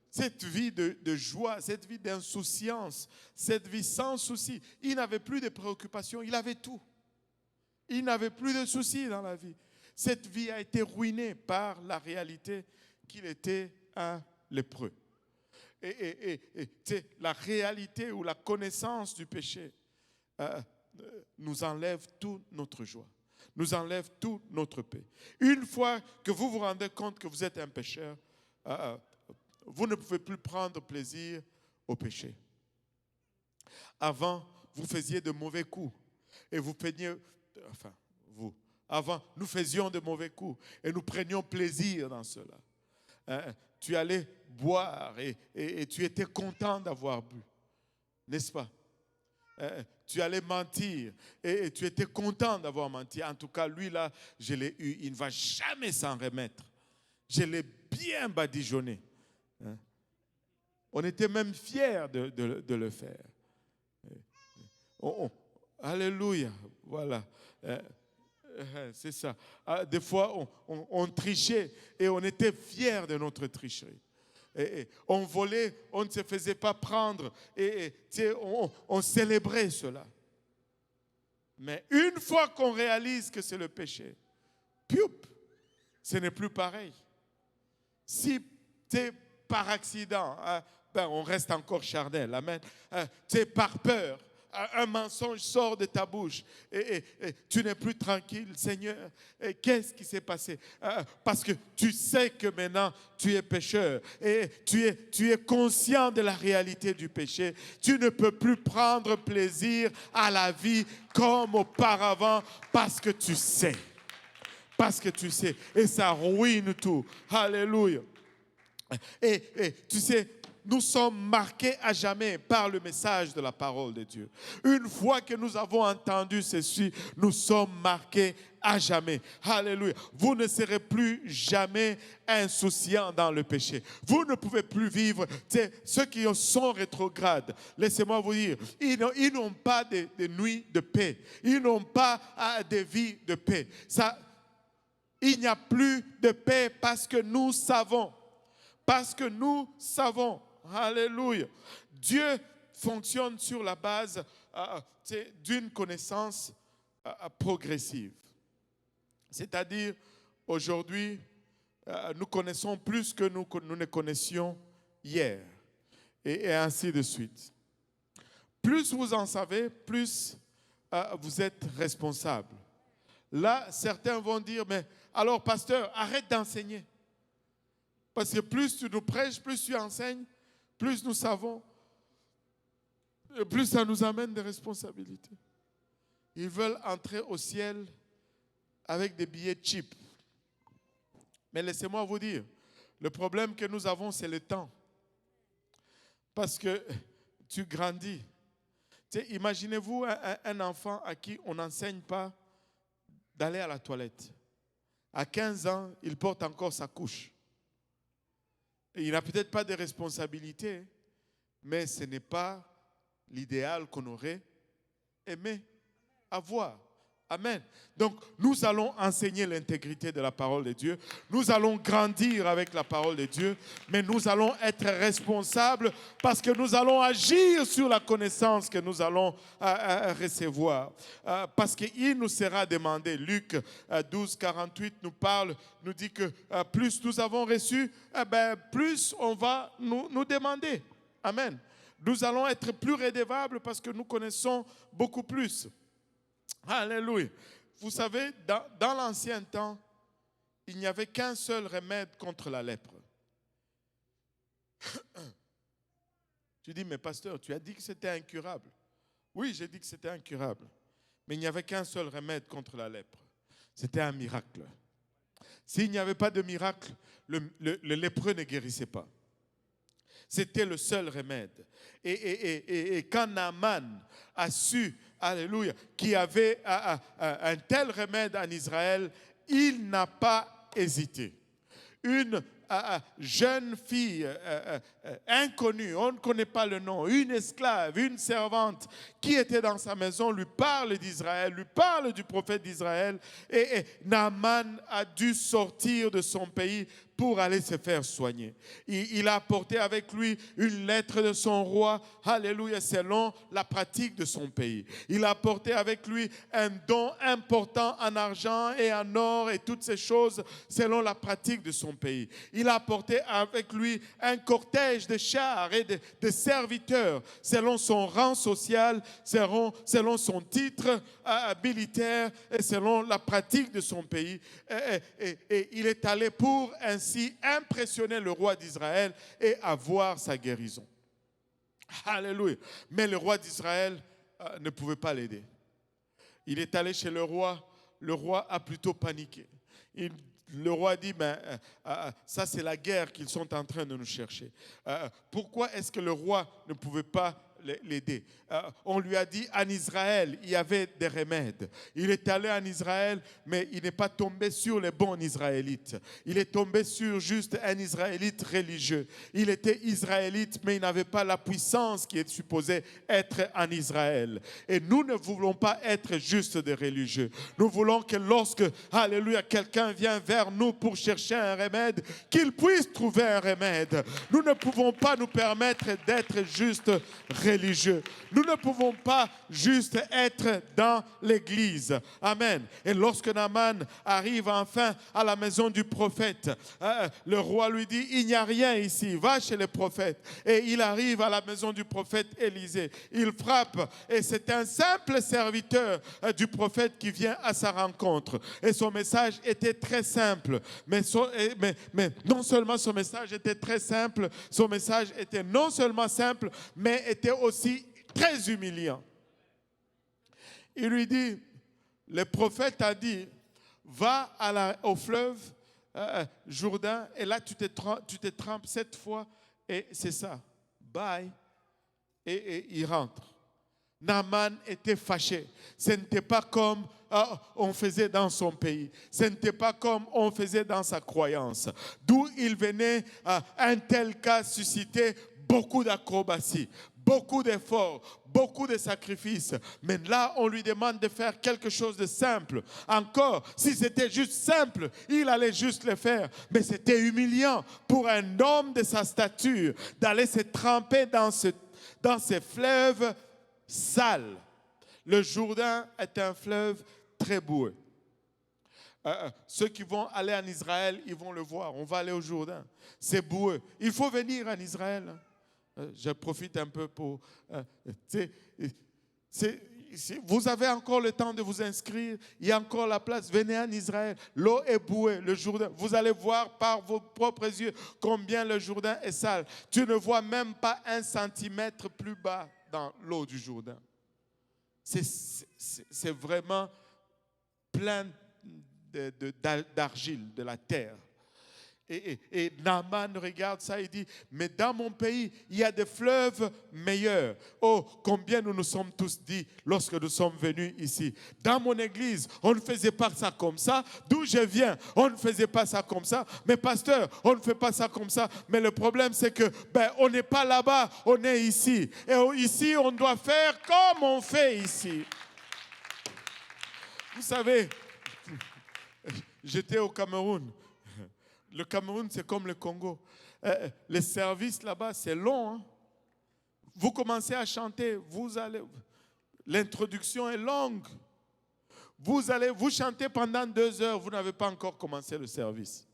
cette vie de joie, cette vie d'insouciance, cette vie sans souci, il n'avait plus de préoccupations, il avait tout. Il n'avait plus de soucis dans la vie. Cette vie a été ruinée par la réalité qu'il était un lépreux. Et la réalité ou la connaissance du péché nous enlève toute notre joie. Nous enlève toute notre paix. Une fois que vous vous rendez compte que vous êtes un pécheur, vous ne pouvez plus prendre plaisir au péché. Avant, vous faisiez de mauvais coups et vous preniez, avant, nous faisions de mauvais coups et nous prenions plaisir dans cela. Tu allais boire et tu étais content d'avoir bu, n'est-ce pas? Tu allais mentir et tu étais content d'avoir menti. En tout cas, lui là, je l'ai eu. Il ne va jamais s'en remettre. Je l'ai bien badigeonné. On était même fiers de le faire. Alléluia. Voilà. C'est ça. Des fois, on trichait et on était fiers de notre tricherie. On volait, on ne se faisait pas prendre et on célébrait cela. Mais une fois qu'on réalise que c'est le péché, ce n'est plus pareil. Si c'est par accident, on reste encore charnel, amen. C'est par peur, un mensonge sort de ta bouche et tu n'es plus tranquille. Seigneur, qu'est-ce qui s'est passé? Parce que tu sais que maintenant tu es pécheur et tu es conscient de la réalité du péché. Tu ne peux plus prendre plaisir à la vie comme auparavant parce que tu sais. Parce que tu sais. Et ça ruine tout. Alléluia. Et tu sais, nous sommes marqués à jamais par le message de la parole de Dieu. Une fois que nous avons entendu ceci, nous sommes marqués à jamais. Alléluia. Vous ne serez plus jamais insouciants dans le péché. Vous ne pouvez plus vivre. Ceux qui sont rétrogrades, laissez-moi vous dire, ils n'ont pas de nuits de paix. Ils n'ont pas de vie de paix. Il n'y a plus de paix parce que nous savons. Parce que nous savons. Alléluia. Dieu fonctionne sur la base d'une connaissance progressive. C'est-à-dire, aujourd'hui, nous connaissons plus que nous ne connaissions hier. Et ainsi de suite. Plus vous en savez, plus vous êtes responsable. Là, certains vont dire, mais alors, pasteur, arrête d'enseigner. Parce que plus tu nous prêches, plus tu enseignes, plus nous savons, et plus ça nous amène des responsabilités. Ils veulent entrer au ciel avec des billets cheap. Mais laissez-moi vous dire, le problème que nous avons, c'est le temps. Parce que tu grandis. Imaginez-vous un enfant à qui on n'enseigne pas d'aller à la toilette. À 15 ans, il porte encore sa couche. Et il n'a peut-être pas de responsabilité, mais ce n'est pas l'idéal qu'on aurait aimé avoir. Amen. Donc, nous allons enseigner l'intégrité de la parole de Dieu. Nous allons grandir avec la parole de Dieu, mais nous allons être responsables parce que nous allons agir sur la connaissance que nous allons recevoir. Parce qu'il nous sera demandé, Luc 12, 48 nous dit que plus nous avons reçu, plus on va nous demander. Amen. Nous allons être plus redevables parce que nous connaissons beaucoup plus. Alléluia. Vous savez, dans l'ancien temps, il n'y avait qu'un seul remède contre la lèpre. Tu dis, mais pasteur, tu as dit que c'était incurable. Oui, j'ai dit que c'était incurable. Mais il n'y avait qu'un seul remède contre la lèpre. C'était un miracle. S'il n'y avait pas de miracle, le lépreux ne guérissait pas. C'était le seul remède. Et quand Naaman a su, alléluia, qu'il y avait un tel remède en Israël, il n'a pas hésité. Une jeune fille inconnue, on ne connaît pas le nom, une esclave, une servante qui était dans sa maison, lui parle d'Israël, lui parle du prophète d'Israël, et Naaman a dû sortir de son pays pour aller se faire soigner. Il a apporté avec lui une lettre de son roi, alléluia, selon la pratique de son pays. Il a apporté avec lui un don important en argent et en or et toutes ces choses selon la pratique de son pays. Il a apporté avec lui un cortège de chars et de serviteurs selon son rang social, selon son titre militaire et selon la pratique de son pays. Et il est allé pour ainsi impressionner le roi d'Israël et avoir sa guérison. Alléluia. Mais le roi d'Israël ne pouvait pas l'aider. Il est allé chez le roi a plutôt paniqué. Le roi dit, ça c'est la guerre qu'ils sont en train de nous chercher. Pourquoi est-ce que le roi ne pouvait pas l'aider? On lui a dit, en Israël, il y avait des remèdes. Il est allé en Israël, mais il n'est pas tombé sur les bons Israélites. Il est tombé sur juste un Israélite religieux. Il était Israélite, mais il n'avait pas la puissance qui est supposée être en Israël. Et nous ne voulons pas être juste des religieux. Nous voulons que lorsque, alléluia, quelqu'un vient vers nous pour chercher un remède, qu'il puisse trouver un remède. Nous ne pouvons pas nous permettre d'être juste religieux. religieux. Nous ne pouvons pas juste être dans l'église. Amen. Et lorsque Naaman arrive enfin à la maison du prophète, le roi lui dit, il n'y a rien ici, va chez les prophètes. Et il arrive à la maison du prophète Élisée. Il frappe et c'est un simple serviteur du prophète qui vient à sa rencontre. Et son message était très simple. Mais non seulement son message était très simple, son message était non seulement simple, mais était aussi très humiliant. Il lui dit, le prophète a dit, va au fleuve Jourdain et là tu te trempes 7 fois et c'est ça. Bye. Et il rentre. Naaman était fâché. Ce n'était pas comme on faisait dans son pays. Ce n'était pas comme on faisait dans sa croyance. D'où il venait, un tel cas suscitait beaucoup d'acrobatie, beaucoup d'efforts, beaucoup de sacrifices. Mais là, on lui demande de faire quelque chose de simple. Encore, si c'était juste simple, il allait juste le faire. Mais c'était humiliant pour un homme de sa stature d'aller se tremper dans ces fleuves sales. Le Jourdain est un fleuve très boueux. Ceux qui vont aller en Israël, ils vont le voir. On va aller au Jourdain. C'est boueux. Il faut venir en Israël. Je profite un peu pour... vous avez encore le temps de vous inscrire. Il y a encore la place. Venez en Israël. L'eau est bouée, le Jourdain. Vous allez voir par vos propres yeux combien le Jourdain est sale. Tu ne vois même pas 1 centimètre plus bas dans l'eau du Jourdain. C'est vraiment plein d'argile, de la terre. Et Naaman regarde ça et dit, mais dans mon pays, il y a des fleuves meilleurs. Oh, combien nous nous sommes tous dit lorsque nous sommes venus ici. Dans mon église, on ne faisait pas ça comme ça. D'où je viens, on ne faisait pas ça comme ça. Mais pasteur, on ne fait pas ça comme ça. Mais le problème, c'est que on n'est pas là-bas, on est ici. Et ici, on doit faire comme on fait ici. Vous savez, j'étais au Cameroun. Le Cameroun, c'est comme le Congo. Les services là-bas, c'est long. Hein? Vous commencez à chanter, l'introduction est longue. Vous chantez pendant 2 heures, vous n'avez pas encore commencé le service.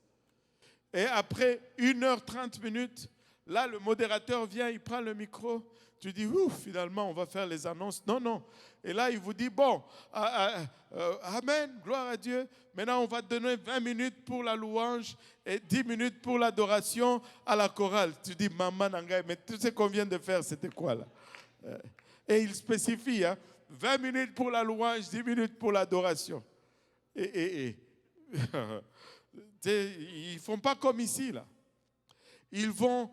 Et après 1h30, là, le modérateur vient, il prend le micro. Tu dis, ouf, finalement, on va faire les annonces. Non. Et là, il vous dit, bon, amen, gloire à Dieu. Maintenant, on va donner 20 minutes pour la louange et 10 minutes pour l'adoration à la chorale. Tu dis, maman, Nangaï, mais tout ce qu'on vient de faire, c'était quoi là? Et il spécie, 20 minutes pour la louange, 10 minutes pour l'adoration. Ils ne font pas comme ici, là. Ils vont,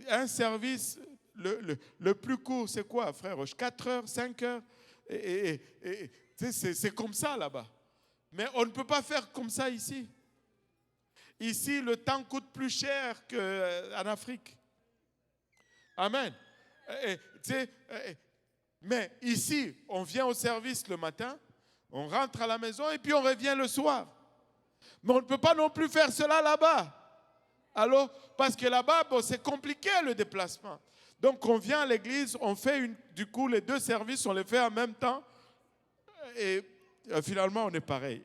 un service... Le plus court, c'est quoi, frère? 4 heures, 5 heures. C'est comme ça là-bas. Mais on ne peut pas faire comme ça ici. Ici, le temps coûte plus cher qu'en Afrique. Amen. Mais ici, on vient au service le matin, on rentre à la maison et puis on revient le soir. Mais on ne peut pas non plus faire cela là-bas. Alors, parce que là-bas, c'est compliqué le déplacement. Donc, on vient à l'église, on fait du coup les 2 services, on les fait en même temps. Et finalement, on est pareil.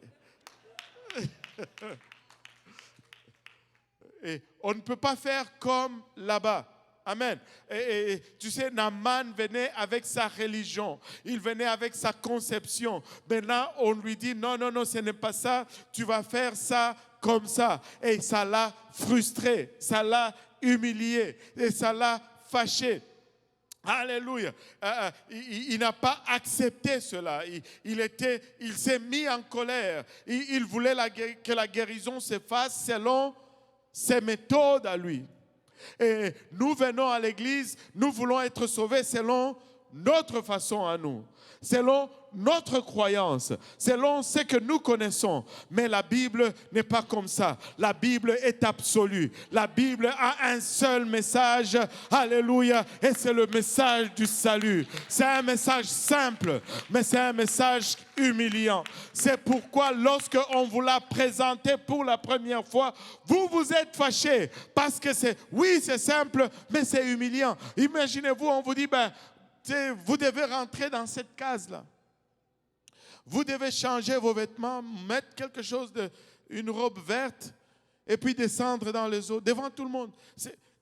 Et on ne peut pas faire comme là-bas. Amen. Et tu sais, Naaman venait avec sa religion. Il venait avec sa conception. Maintenant, on lui dit, non, ce n'est pas ça. Tu vas faire ça comme ça. Et ça l'a frustré. Ça l'a humilié. Et ça l'a fâché. Alléluia. Il n'a pas accepté cela. Il s'est mis en colère. Il voulait que la guérison se fasse selon ses méthodes à lui. Et nous venons à l'église, nous voulons être sauvés selon notre façon à nous, selon notre croyance, selon ce que nous connaissons. Mais la Bible n'est pas comme ça. La Bible est absolue. La Bible a un seul message. Alléluia. Et c'est le message du salut. C'est un message simple, mais c'est un message humiliant. C'est pourquoi lorsque on vous l'a présenté pour la première fois, vous vous êtes fâchés. Parce que oui, c'est simple, mais c'est humiliant. Imaginez-vous, on vous dit, vous devez rentrer dans cette case-là. Vous devez changer vos vêtements, mettre quelque chose une robe verte, et puis descendre dans les eaux, devant tout le monde.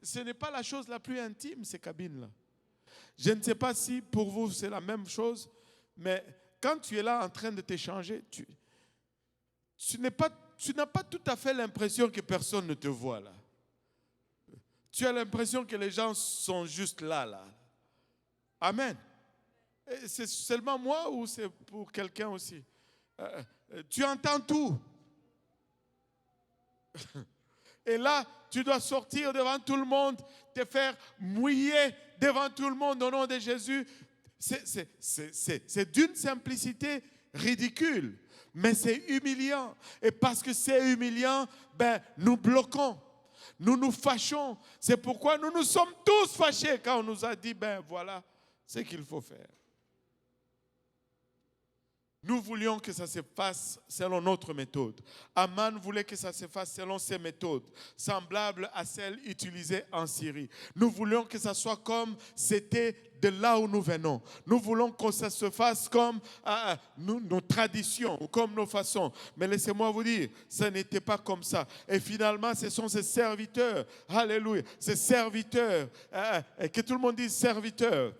Ce n'est pas la chose la plus intime, ces cabines-là. Je ne sais pas si pour vous c'est la même chose, mais quand tu es là en train de t'échanger, tu n'as pas tout à fait l'impression que personne ne te voit là. Tu as l'impression que les gens sont juste là. Amen. C'est seulement moi ou c'est pour quelqu'un aussi? Tu entends tout. Et là, tu dois sortir devant tout le monde, te faire mouiller devant tout le monde au nom de Jésus. C'est d'une simplicité ridicule, mais c'est humiliant. Et parce que c'est humiliant, nous bloquons. Nous nous fâchons. C'est pourquoi nous nous sommes tous fâchés quand on nous a dit, voilà ce qu'il faut faire. Nous voulions que ça se fasse selon notre méthode. Aman voulait que ça se fasse selon ses méthodes, semblables à celles utilisées en Syrie. Nous voulions que ça soit comme c'était de là où nous venons. Nous voulons que ça se fasse comme nos traditions, ou comme nos façons. Mais laissez-moi vous dire, ça n'était pas comme ça. Et finalement, ce sont ces serviteurs, alléluia, ces serviteurs, que tout le monde dise serviteurs.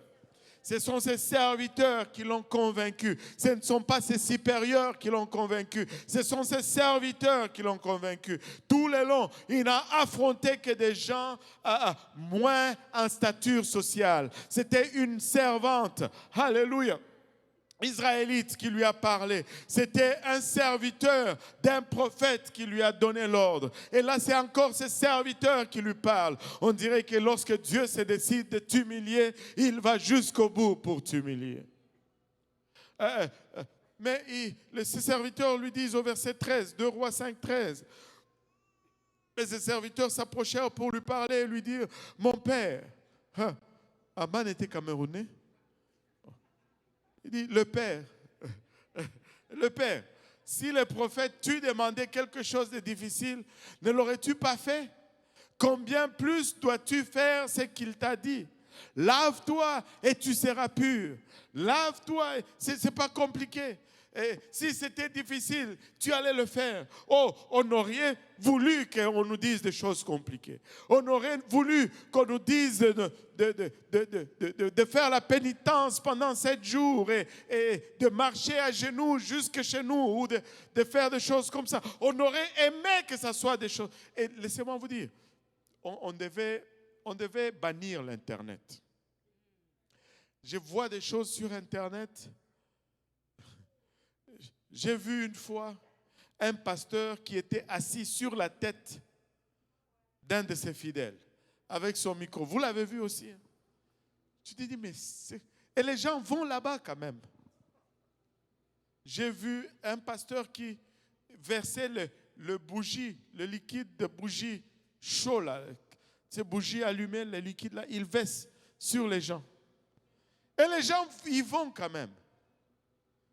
Ce sont ses serviteurs qui l'ont convaincu. Ce ne sont pas ses supérieurs qui l'ont convaincu. Ce sont ses serviteurs qui l'ont convaincu. Tout le long, il n'a affronté que des gens moins en stature sociale. C'était une servante. Alléluia. Israélite qui lui a parlé. C'était un serviteur d'un prophète qui lui a donné l'ordre. Et là, c'est encore ce serviteur qui lui parle. On dirait que lorsque Dieu se décide de t'humilier, il va jusqu'au bout pour t'humilier. Mais ces serviteurs lui disent au verset 13, 2 Rois 5, 13. Et ces serviteurs s'approchèrent pour lui parler et lui dire, mon père, Aman était camerounais. Il dit, le Père, si le prophète t'eût demandé quelque chose de difficile, ne l'aurais-tu pas fait? Combien plus dois-tu faire ce qu'il t'a dit? Lave-toi et tu seras pur. Lave-toi, ce n'est pas compliqué. Et si c'était difficile, tu allais le faire. Oh, on aurait voulu qu'on nous dise des choses compliquées. On aurait voulu qu'on nous dise de faire la pénitence pendant 7 jours et de marcher à genoux jusque chez nous ou de faire des choses comme ça. On aurait aimé que ça soit des choses. Et laissez-moi vous dire, on devait bannir l'Internet. Je vois des choses sur Internet. J'ai vu une fois un pasteur qui était assis sur la tête d'un de ses fidèles avec son micro. Vous l'avez vu aussi. Tu te dis, mais c'est... Et les gens vont là-bas quand même. J'ai vu un pasteur qui versait le liquide de bougie chaud là. Ces bougies allumées, le liquide là, il verse sur les gens. Et les gens y vont quand même.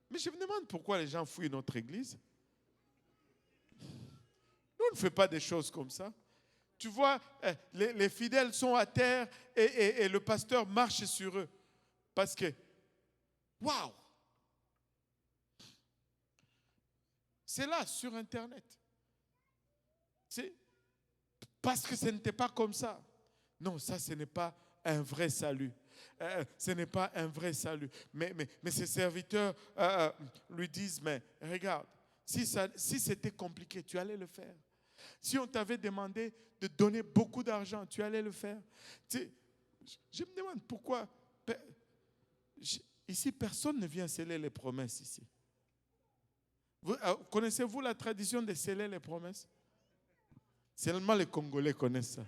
Mais je me demande pourquoi les gens fouillent notre église. Nous ne faisons pas des choses comme ça. Tu vois, les fidèles sont à terre et le pasteur marche sur eux. Parce que, waouh! C'est là, sur Internet. C'est parce que ce n'était pas comme ça. Non, ça, ce n'est pas un vrai salut. Ce n'est pas un vrai salut. Mais ses serviteurs lui disent, mais regarde, si c'était compliqué, tu allais le faire. Si on t'avait demandé de donner beaucoup d'argent, tu allais le faire. Tu sais, je me demande pourquoi. Ici, personne ne vient sceller les promesses ici. Connaissez-vous la tradition de sceller les promesses? Seulement les Congolais connaissent ça.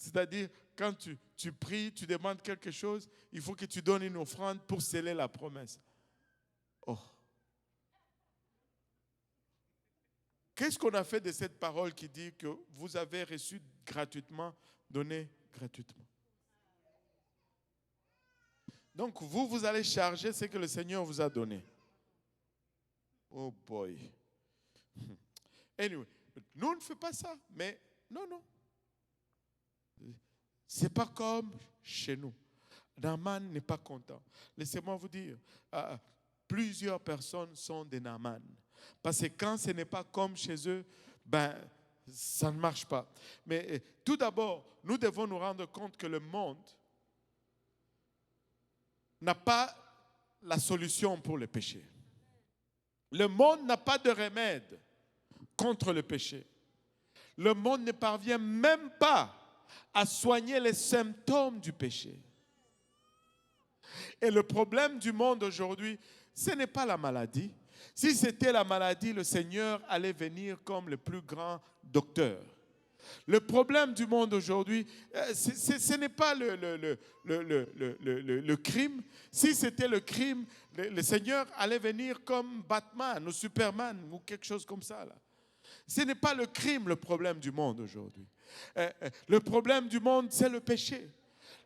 C'est-à-dire, quand tu pries, tu demandes quelque chose, il faut que tu donnes une offrande pour sceller la promesse. Oh. Qu'est-ce qu'on a fait de cette parole qui dit que vous avez reçu gratuitement, donné gratuitement? Donc, vous allez charger ce que le Seigneur vous a donné. Oh boy. Anyway, nous, on ne fait pas ça, mais non. C'est pas comme chez nous. Naaman n'est pas content. Laissez-moi vous dire, plusieurs personnes sont des Naaman. Parce que quand ce n'est pas comme chez eux, ça ne marche pas. Mais tout d'abord, nous devons nous rendre compte que le monde n'a pas la solution pour le péché. Le monde n'a pas de remède contre le péché. Le monde ne parvient même pas à soigner les symptômes du péché. Et le problème du monde aujourd'hui, ce n'est pas la maladie. Si c'était la maladie, le Seigneur allait venir comme le plus grand docteur. Le problème du monde aujourd'hui, ce n'est pas le crime. Si c'était le crime, le Seigneur allait venir comme Batman ou Superman ou quelque chose comme ça, là. Ce n'est pas le crime le problème du monde aujourd'hui. Le problème du monde, c'est le péché.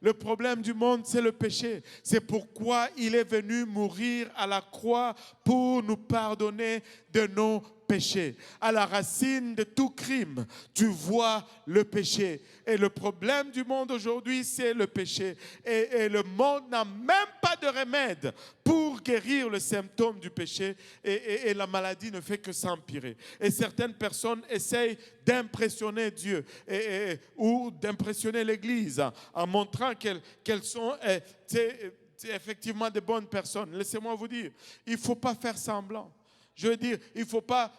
Le problème du monde, c'est le péché. C'est pourquoi il est venu mourir à la croix pour nous pardonner de nos péchés. À la racine de tout crime, tu vois le péché. Et le problème du monde aujourd'hui, c'est le péché. Et le monde n'a même pas de remède pour guérir le symptôme du péché. Et la maladie ne fait que s'empirer. Et certaines personnes essayent d'impressionner Dieu ou d'impressionner l'Église en montrant qu'elles sont effectivement de bonnes personnes. Laissez-moi vous dire, il ne faut pas faire semblant. Je veux dire, il ne faut pas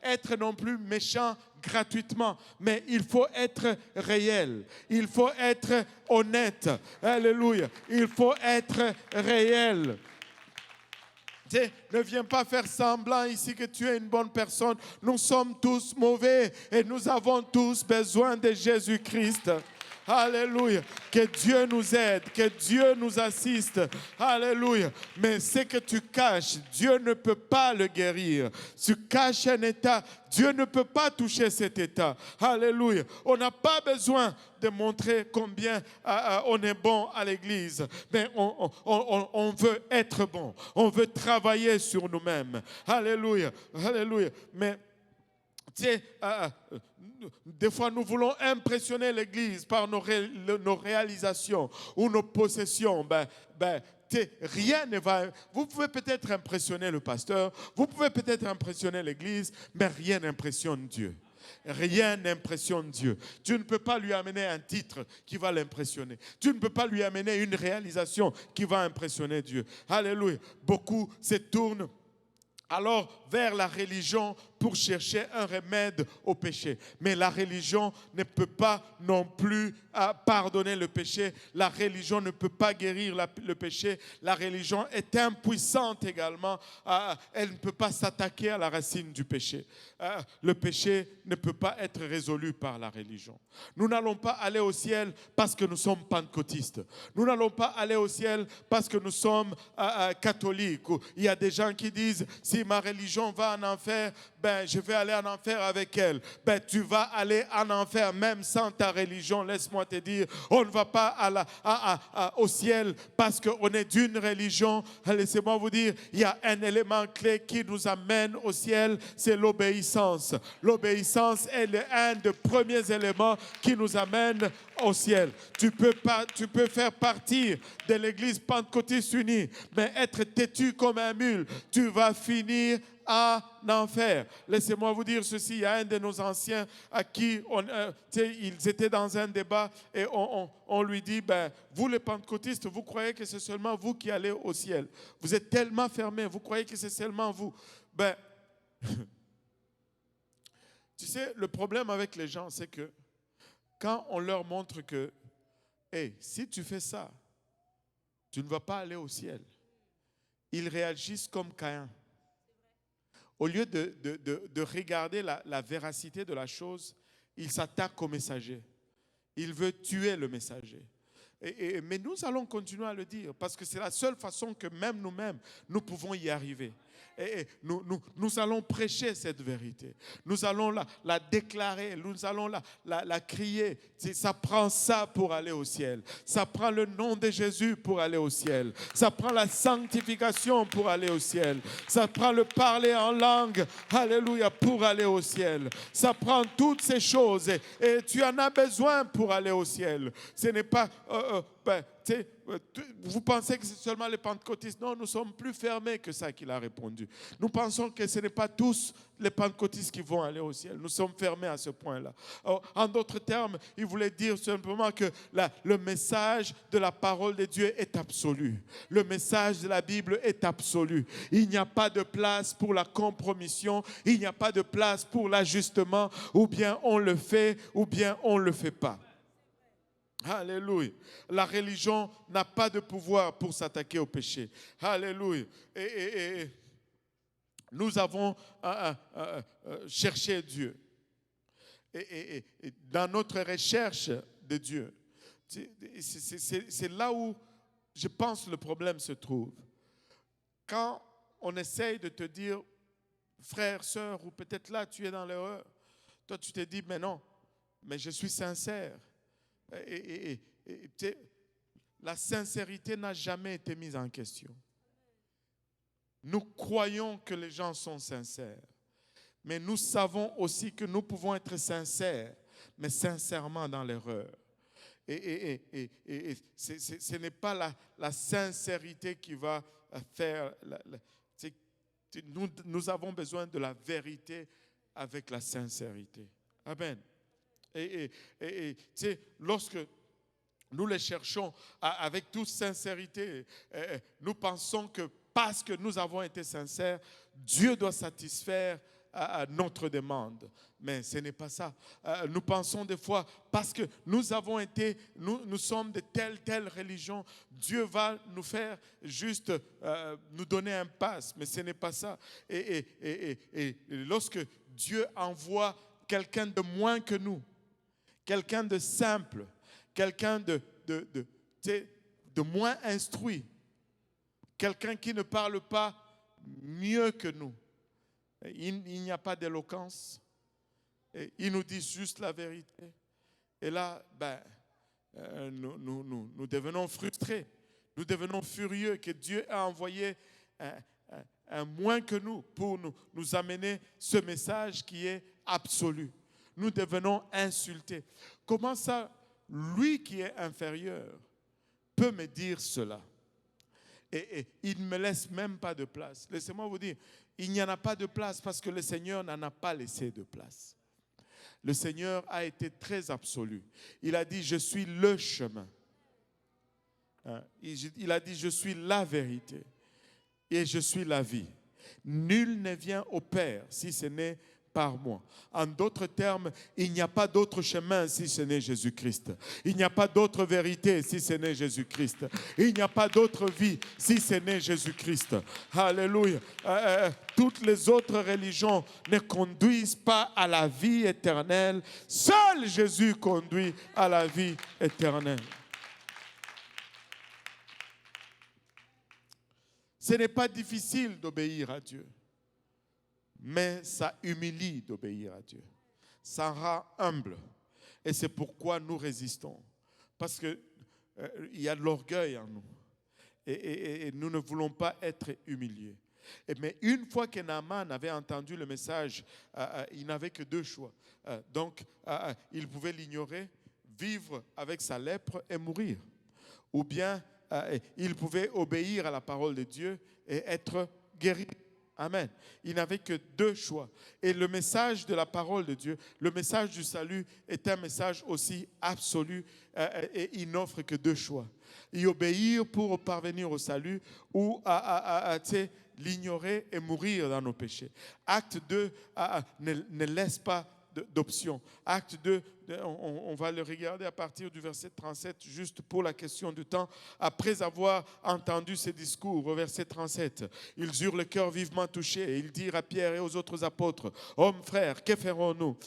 être non plus méchant gratuitement, mais il faut être réel. Il faut être honnête. Alléluia. Il faut être réel. Ne viens pas faire semblant ici que tu es une bonne personne. Nous sommes tous mauvais et nous avons tous besoin de Jésus-Christ. Alléluia. Que Dieu nous aide, que Dieu nous assiste. Alléluia. Mais ce que tu caches, Dieu ne peut pas le guérir. Tu caches un état, Dieu ne peut pas toucher cet état. Alléluia. On n'a pas besoin de montrer combien on est bon à l'église. Mais on veut être bon. On veut travailler sur nous-mêmes. Alléluia. Alléluia. Mais tu sais, des fois, nous voulons impressionner l'Église par nos réalisations ou nos possessions. Rien ne va. Vous pouvez peut-être impressionner le pasteur, vous pouvez peut-être impressionner l'Église, mais rien n'impressionne Dieu. Rien n'impressionne Dieu. Tu ne peux pas lui amener un titre qui va l'impressionner. Tu ne peux pas lui amener une réalisation qui va impressionner Dieu. Alléluia. Beaucoup se tournent alors vers la religion pour chercher un remède au péché. Mais la religion ne peut pas non plus pardonner le péché. La religion ne peut pas guérir le péché. La religion est impuissante également. Elle ne peut pas s'attaquer à la racine du péché. Le péché ne peut pas être résolu par la religion. Nous n'allons pas aller au ciel parce que nous sommes pentecôtistes. Nous n'allons pas aller au ciel parce que nous sommes catholiques. Il y a des gens qui disent, si ma religion va en enfer, je vais aller en enfer avec elle. Tu vas aller en enfer même sans ta religion. Laisse-moi te dire, on ne va pas au ciel parce qu'on est d'une religion. Laissez-moi vous dire, il y a un élément clé qui nous amène au ciel, c'est l'obéissance. L'obéissance est un des premiers éléments qui nous amène au ciel. Tu peux faire partie de l'église pentecôtiste unie, mais être têtu comme un mule, tu vas finir en enfer. Laissez-moi vous dire ceci, il y a un de nos anciens à qui ils étaient dans un débat et on lui dit, vous les pentecôtistes, vous croyez que c'est seulement vous qui allez au ciel. Vous êtes tellement fermés, vous croyez que c'est seulement vous. Tu sais, le problème avec les gens, c'est que quand on leur montre que, si tu fais ça, tu ne vas pas aller au ciel, ils réagissent comme Caïn. Au lieu de regarder la véracité de la chose, ils s'attaquent au messager. Il veut tuer le messager. Mais nous allons continuer à le dire parce que c'est la seule façon que même nous-mêmes, nous pouvons y arriver. Nous allons prêcher cette vérité. Nous allons la déclarer. Nous allons la crier. Ça prend ça pour aller au ciel. Ça prend le nom de Jésus pour aller au ciel. Ça prend la sanctification pour aller au ciel. Ça prend le parler en langue, alléluia, pour aller au ciel. Ça prend toutes ces choses et tu en as besoin pour aller au ciel. Ce n'est pas... vous pensez que c'est seulement les pentecôtistes. Non, nous sommes plus fermés que ça, qu'il a répondu. Nous pensons que ce n'est pas tous les pentecôtistes qui vont aller au ciel. Nous sommes fermés à ce point-là. En d'autres termes, il voulait dire simplement que le message de la parole de Dieu est absolu. Le message de la Bible est absolu. Il n'y a pas de place pour la compromission. Il n'y a pas de place pour l'ajustement. Ou bien on le fait, ou bien on ne le fait pas. Alléluia. La religion n'a pas de pouvoir pour s'attaquer au péché. Alléluia. Et nous avons cherché Dieu. Et dans notre recherche de Dieu, c'est là où je pense le problème se trouve. Quand on essaye de te dire, frère, sœur, ou peut-être là tu es dans l'erreur, toi tu te dis, mais non, mais je suis sincère. La sincérité n'a jamais été mise en question. Nous croyons que les gens sont sincères, mais nous savons aussi que nous pouvons être sincères, mais sincèrement dans l'erreur. Ce n'est pas la sincérité qui va faire... Nous avons besoin de la vérité avec la sincérité. Amen. Lorsque nous les cherchons avec toute sincérité, nous pensons que parce que nous avons été sincères, Dieu doit satisfaire à notre demande. Mais ce n'est pas ça. Nous pensons des fois, parce que nous sommes de telle religion, Dieu va nous faire juste nous donner un pass. Mais ce n'est pas ça. Et lorsque Dieu envoie quelqu'un de moins que nous, quelqu'un de simple, quelqu'un de moins instruit, quelqu'un qui ne parle pas mieux que nous. Il n'y a pas d'éloquence. Il nous dit juste la vérité. Et là, nous devenons frustrés. Nous devenons furieux que Dieu a envoyé un moins que nous pour nous amener ce message qui est absolu. Nous devenons insultés. Comment ça, lui qui est inférieur, peut me dire cela? Et il ne me laisse même pas de place. Laissez-moi vous dire, il n'y en a pas de place parce que le Seigneur n'en a pas laissé de place. Le Seigneur a été très absolu. Il a dit, je suis le chemin. Il a dit, je suis la vérité et je suis la vie. Nul ne vient au Père si ce n'est par moi. En d'autres termes, il n'y a pas d'autre chemin si ce n'est Jésus-Christ. Il n'y a pas d'autre vérité si ce n'est Jésus-Christ. Il n'y a pas d'autre vie si ce n'est Jésus-Christ. Alléluia. Toutes les autres religions ne conduisent pas à la vie éternelle. Seul Jésus conduit à la vie éternelle. Ce n'est pas difficile d'obéir à Dieu. Mais ça humilie d'obéir à Dieu. Ça rend humble. Et c'est pourquoi nous résistons. Parce qu'il y a de l'orgueil en nous. Et nous ne voulons pas être humiliés. Mais une fois que Naaman avait entendu le message, il n'avait que deux choix. Donc, il pouvait l'ignorer, vivre avec sa lèpre et mourir. Ou bien, il pouvait obéir à la parole de Dieu et être guéri. Amen. Il n'avait que deux choix. Et le message de la parole de Dieu, le message du salut est un message aussi absolu et il n'offre que deux choix. Y obéir pour parvenir au salut ou l'ignorer et mourir dans nos péchés. Acte 2 ne laisse pas d'options. Acte 2, on va le regarder à partir du verset 37, juste pour la question du temps. Après avoir entendu ces discours, au verset 37, ils eurent le cœur vivement touché et ils dirent à Pierre et aux autres apôtres, hommes, frères, que ferons-nous?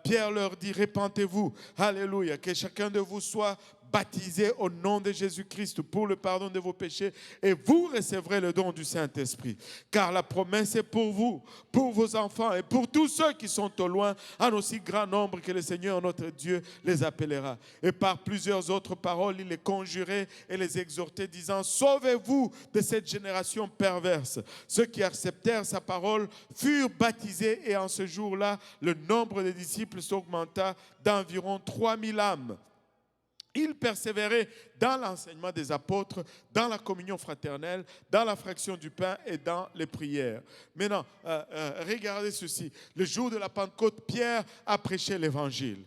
Pierre leur dit, répentez-vous, alléluia, que chacun de vous soit baptisés au nom de Jésus-Christ pour le pardon de vos péchés et vous recevrez le don du Saint-Esprit. Car la promesse est pour vous, pour vos enfants et pour tous ceux qui sont au loin, en aussi grand nombre que le Seigneur notre Dieu les appellera. Et par plusieurs autres paroles, il les conjurait et les exhortait, disant, sauvez-vous de cette génération perverse. Ceux qui acceptèrent sa parole furent baptisés et en ce jour-là, le nombre des disciples s'augmenta d'environ 3000 âmes. Il persévérait dans l'enseignement des apôtres, dans la communion fraternelle, dans la fraction du pain et dans les prières. Maintenant, regardez ceci. Le jour de la Pentecôte, Pierre a prêché l'évangile.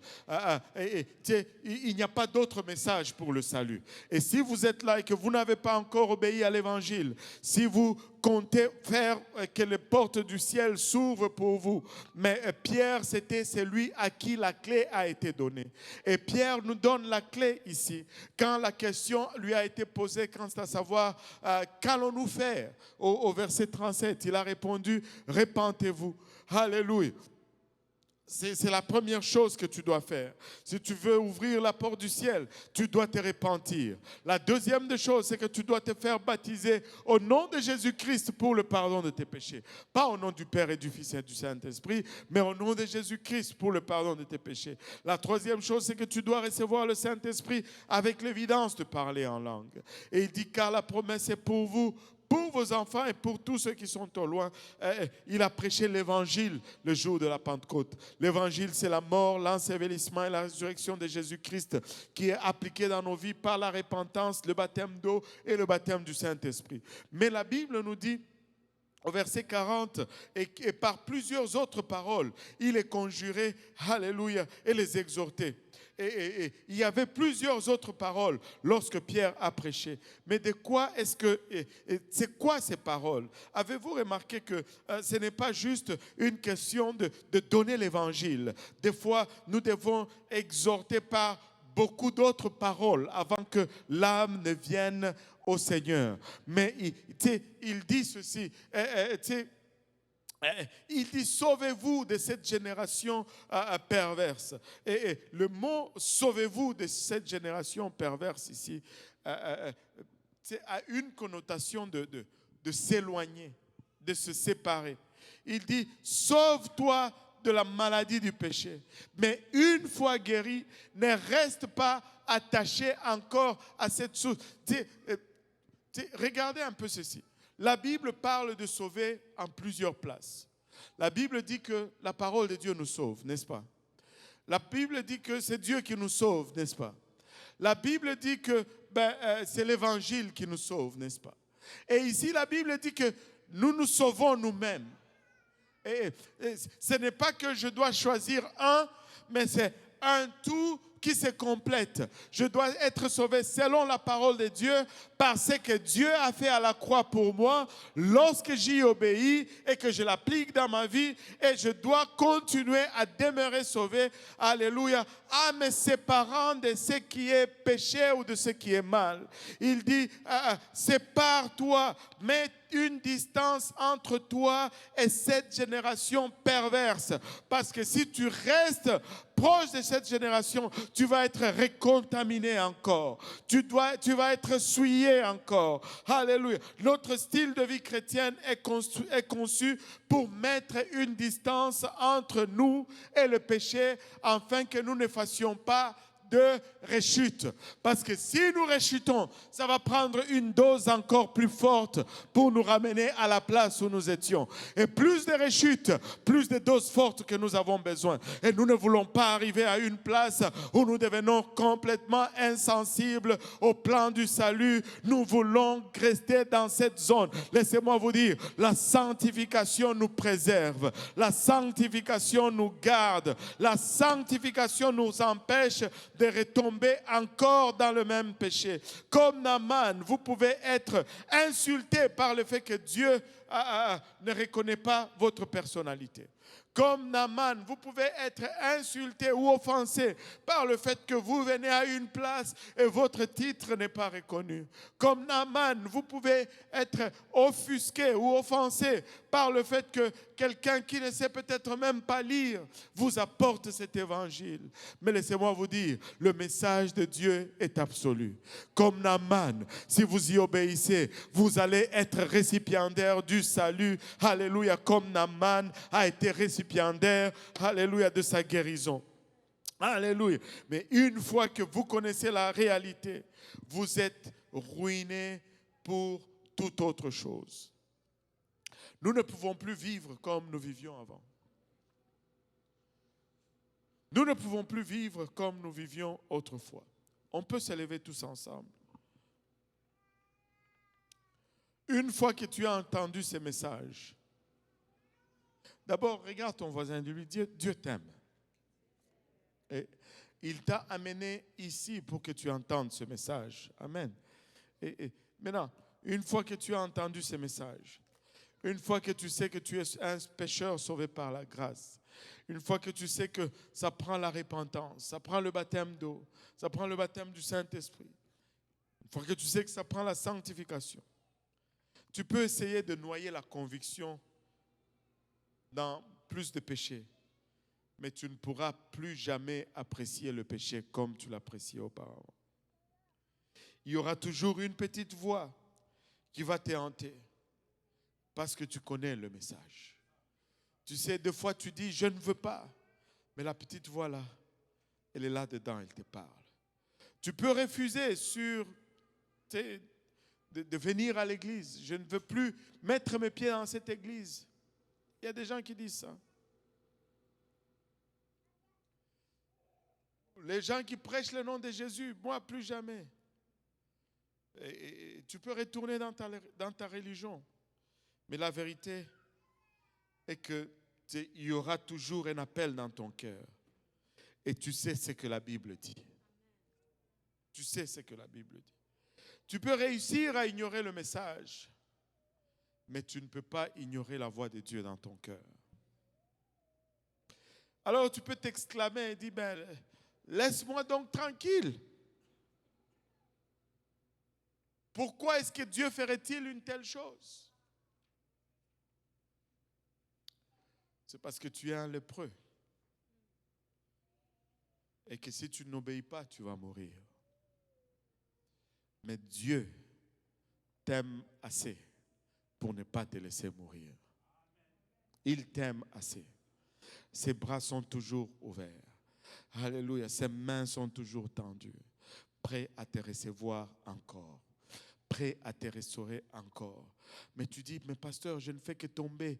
Il n'y a pas d'autre message pour le salut. Et si vous êtes là et que vous n'avez pas encore obéi à l'évangile, si vous comptez faire que les portes du ciel s'ouvrent pour vous. Mais Pierre, c'était celui à qui la clé a été donnée. Et Pierre nous donne la clé ici. Quand la question lui a été posée, quant à savoir, qu'allons-nous faire? Au verset 37, il a répondu, répentez-vous. Alléluia. C'est la première chose que tu dois faire. Si tu veux ouvrir la porte du ciel, tu dois te repentir. La deuxième des choses, c'est que tu dois te faire baptiser au nom de Jésus-Christ pour le pardon de tes péchés. Pas au nom du Père et du Fils et du Saint-Esprit, mais au nom de Jésus-Christ pour le pardon de tes péchés. La troisième chose, c'est que tu dois recevoir le Saint-Esprit avec l'évidence de parler en langue. Et il dit, car la promesse est pour vous, pour vos enfants et pour tous ceux qui sont au loin. Il a prêché l'évangile le jour de la Pentecôte. L'évangile, c'est la mort, l'ensevelissement et la résurrection de Jésus-Christ qui est appliqué dans nos vies par la repentance, le baptême d'eau et le baptême du Saint-Esprit. Mais la Bible nous dit, au verset 40, et par plusieurs autres paroles, il les conjurait, alléluia, et les exhortait. Et il y avait plusieurs autres paroles lorsque Pierre a prêché. Mais de quoi c'est quoi ces paroles? Avez-vous remarqué que ce n'est pas juste une question de donner l'évangile? Des fois, nous devons exhorter par beaucoup d'autres paroles avant que l'âme ne vienne au Seigneur. Mais il dit ceci, il dit, sauvez-vous de cette génération perverse. Et le mot sauvez-vous de cette génération perverse ici, a une connotation de s'éloigner, de se séparer. Il dit, sauve-toi de la maladie du péché. Mais une fois guéri, ne reste pas attaché encore à cette chose. Regardez un peu ceci. La Bible parle de sauver en plusieurs places. La Bible dit que la parole de Dieu nous sauve, n'est-ce pas? La Bible dit que c'est Dieu qui nous sauve, n'est-ce pas? La Bible dit que c'est l'Évangile qui nous sauve, n'est-ce pas? Et ici, la Bible dit que nous nous sauvons nous-mêmes. Et ce n'est pas que je dois choisir un, mais c'est un tout qui se complète. Je dois être sauvé selon la parole de Dieu parce que Dieu a fait à la croix pour moi lorsque j'y obéis et que je l'applique dans ma vie, et je dois continuer à demeurer sauvé, alléluia, en me séparant de ce qui est péché ou de ce qui est mal. Il dit, sépare-toi, mets une distance entre toi et cette génération perverse. Parce que si tu restes proche de cette génération, tu vas être recontaminé encore. Tu vas être souillé encore. Alléluia. Notre style de vie chrétienne est conçu pour mettre une distance entre nous et le péché, afin que nous ne fassions pas de rechute. Parce que si nous rechutons, ça va prendre une dose encore plus forte pour nous ramener à la place où nous étions. Et plus de rechutes, plus de doses fortes que nous avons besoin. Et nous ne voulons pas arriver à une place où nous devenons complètement insensibles au plan du salut. Nous voulons rester dans cette zone. Laissez-moi vous dire, la sanctification nous préserve. La sanctification nous garde. La sanctification nous empêche de retomber encore dans le même péché. Comme Naaman, vous pouvez être insulté par le fait que Dieu ne reconnaît pas votre personnalité. Comme Naaman, vous pouvez être insulté ou offensé par le fait que vous venez à une place et votre titre n'est pas reconnu. Comme Naaman, vous pouvez être offusqué ou offensé par le fait que quelqu'un qui ne sait peut-être même pas lire vous apporte cet évangile. Mais laissez-moi vous dire, le message de Dieu est absolu. Comme Naaman, si vous y obéissez, vous allez être récipiendaire du salut. Alléluia, comme Naaman a été récipiendaire, alléluia, de sa guérison. Alléluia. Mais une fois que vous connaissez la réalité, vous êtes ruiné pour toute autre chose. Nous ne pouvons plus vivre comme nous vivions avant. Nous ne pouvons plus vivre comme nous vivions autrefois. On peut se lever tous ensemble. Une fois que tu as entendu ces messages, d'abord regarde ton voisin et lui dis, Dieu t'aime. Et il t'a amené ici pour que tu entendes ce message. Amen. Et maintenant, une fois que tu as entendu ces messages, une fois que tu sais que tu es un pécheur sauvé par la grâce, une fois que tu sais que ça prend la repentance, ça prend le baptême d'eau, ça prend le baptême du Saint-Esprit, une fois que tu sais que ça prend la sanctification, tu peux essayer de noyer la conviction dans plus de péchés, mais tu ne pourras plus jamais apprécier le péché comme tu l'appréciais auparavant. Il y aura toujours une petite voix qui va te hanter parce que tu connais le message. Tu sais, des fois tu dis, je ne veux pas, mais la petite voix là, elle est là-dedans, elle te parle. Tu peux refuser de venir à l'église. Je ne veux plus mettre mes pieds dans cette église. Il y a des gens qui disent ça. Les gens qui prêchent le nom de Jésus, moi plus jamais. Et tu peux retourner dans ta religion. Mais la vérité est qu'il y aura toujours un appel dans ton cœur. Et tu sais ce que la Bible dit. Tu sais ce que la Bible dit. Tu peux réussir à ignorer le message, mais tu ne peux pas ignorer la voix de Dieu dans ton cœur. Alors tu peux t'exclamer et dire, laisse-moi donc tranquille. Pourquoi est-ce que Dieu ferait-il une telle chose? C'est parce que tu es un lépreux. Et que si tu n'obéis pas, tu vas mourir. Mais Dieu t'aime assez pour ne pas te laisser mourir. Il t'aime assez. Ses bras sont toujours ouverts. Alléluia. Ses mains sont toujours tendues. Prêt à te recevoir encore. Prêt à te restaurer encore. Mais tu dis, mais pasteur, je ne fais que tomber.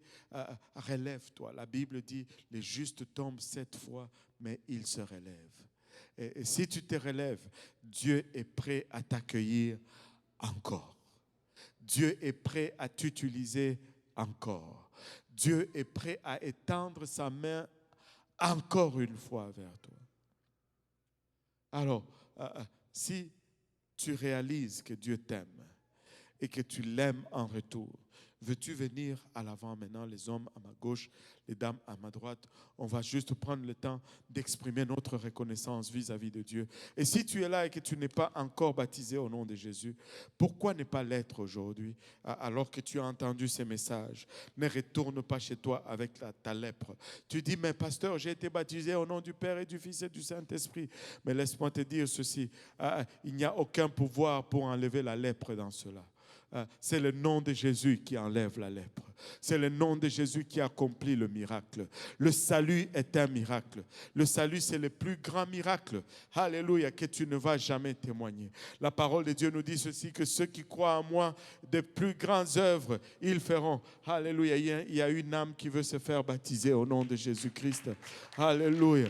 Relève-toi. La Bible dit, les justes tombent 7 fois, mais ils se relèvent. Et si tu te relèves, Dieu est prêt à t'accueillir encore. Dieu est prêt à t'utiliser encore. Dieu est prêt à étendre sa main encore une fois vers toi. Alors, si tu réalises que Dieu t'aime et que tu l'aimes en retour, veux-tu venir à l'avant maintenant, les hommes à ma gauche, les dames à ma droite? On va juste prendre le temps d'exprimer notre reconnaissance vis-à-vis de Dieu. Et si tu es là et que tu n'es pas encore baptisé au nom de Jésus, pourquoi ne pas l'être aujourd'hui alors que tu as entendu ces messages? Ne retourne pas chez toi avec ta lèpre. Tu dis, mais pasteur, j'ai été baptisé au nom du Père et du Fils et du Saint-Esprit. Mais laisse-moi te dire ceci, il n'y a aucun pouvoir pour enlever la lèpre dans cela. C'est le nom de Jésus qui enlève la lèpre. C'est le nom de Jésus qui accomplit le miracle. Le salut est un miracle. Le salut, c'est le plus grand miracle. Alléluia, que tu ne vas jamais témoigner. La parole de Dieu nous dit ceci, que ceux qui croient en moi, de plus grandes œuvres, ils feront. Alléluia, il y a une âme qui veut se faire baptiser au nom de Jésus-Christ. Alléluia.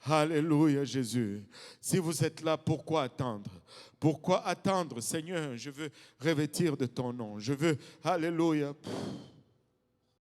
Alléluia Jésus. Si vous êtes là, pourquoi attendre? Pourquoi attendre? Seigneur, je veux revêtir de ton nom. Je veux, alléluia.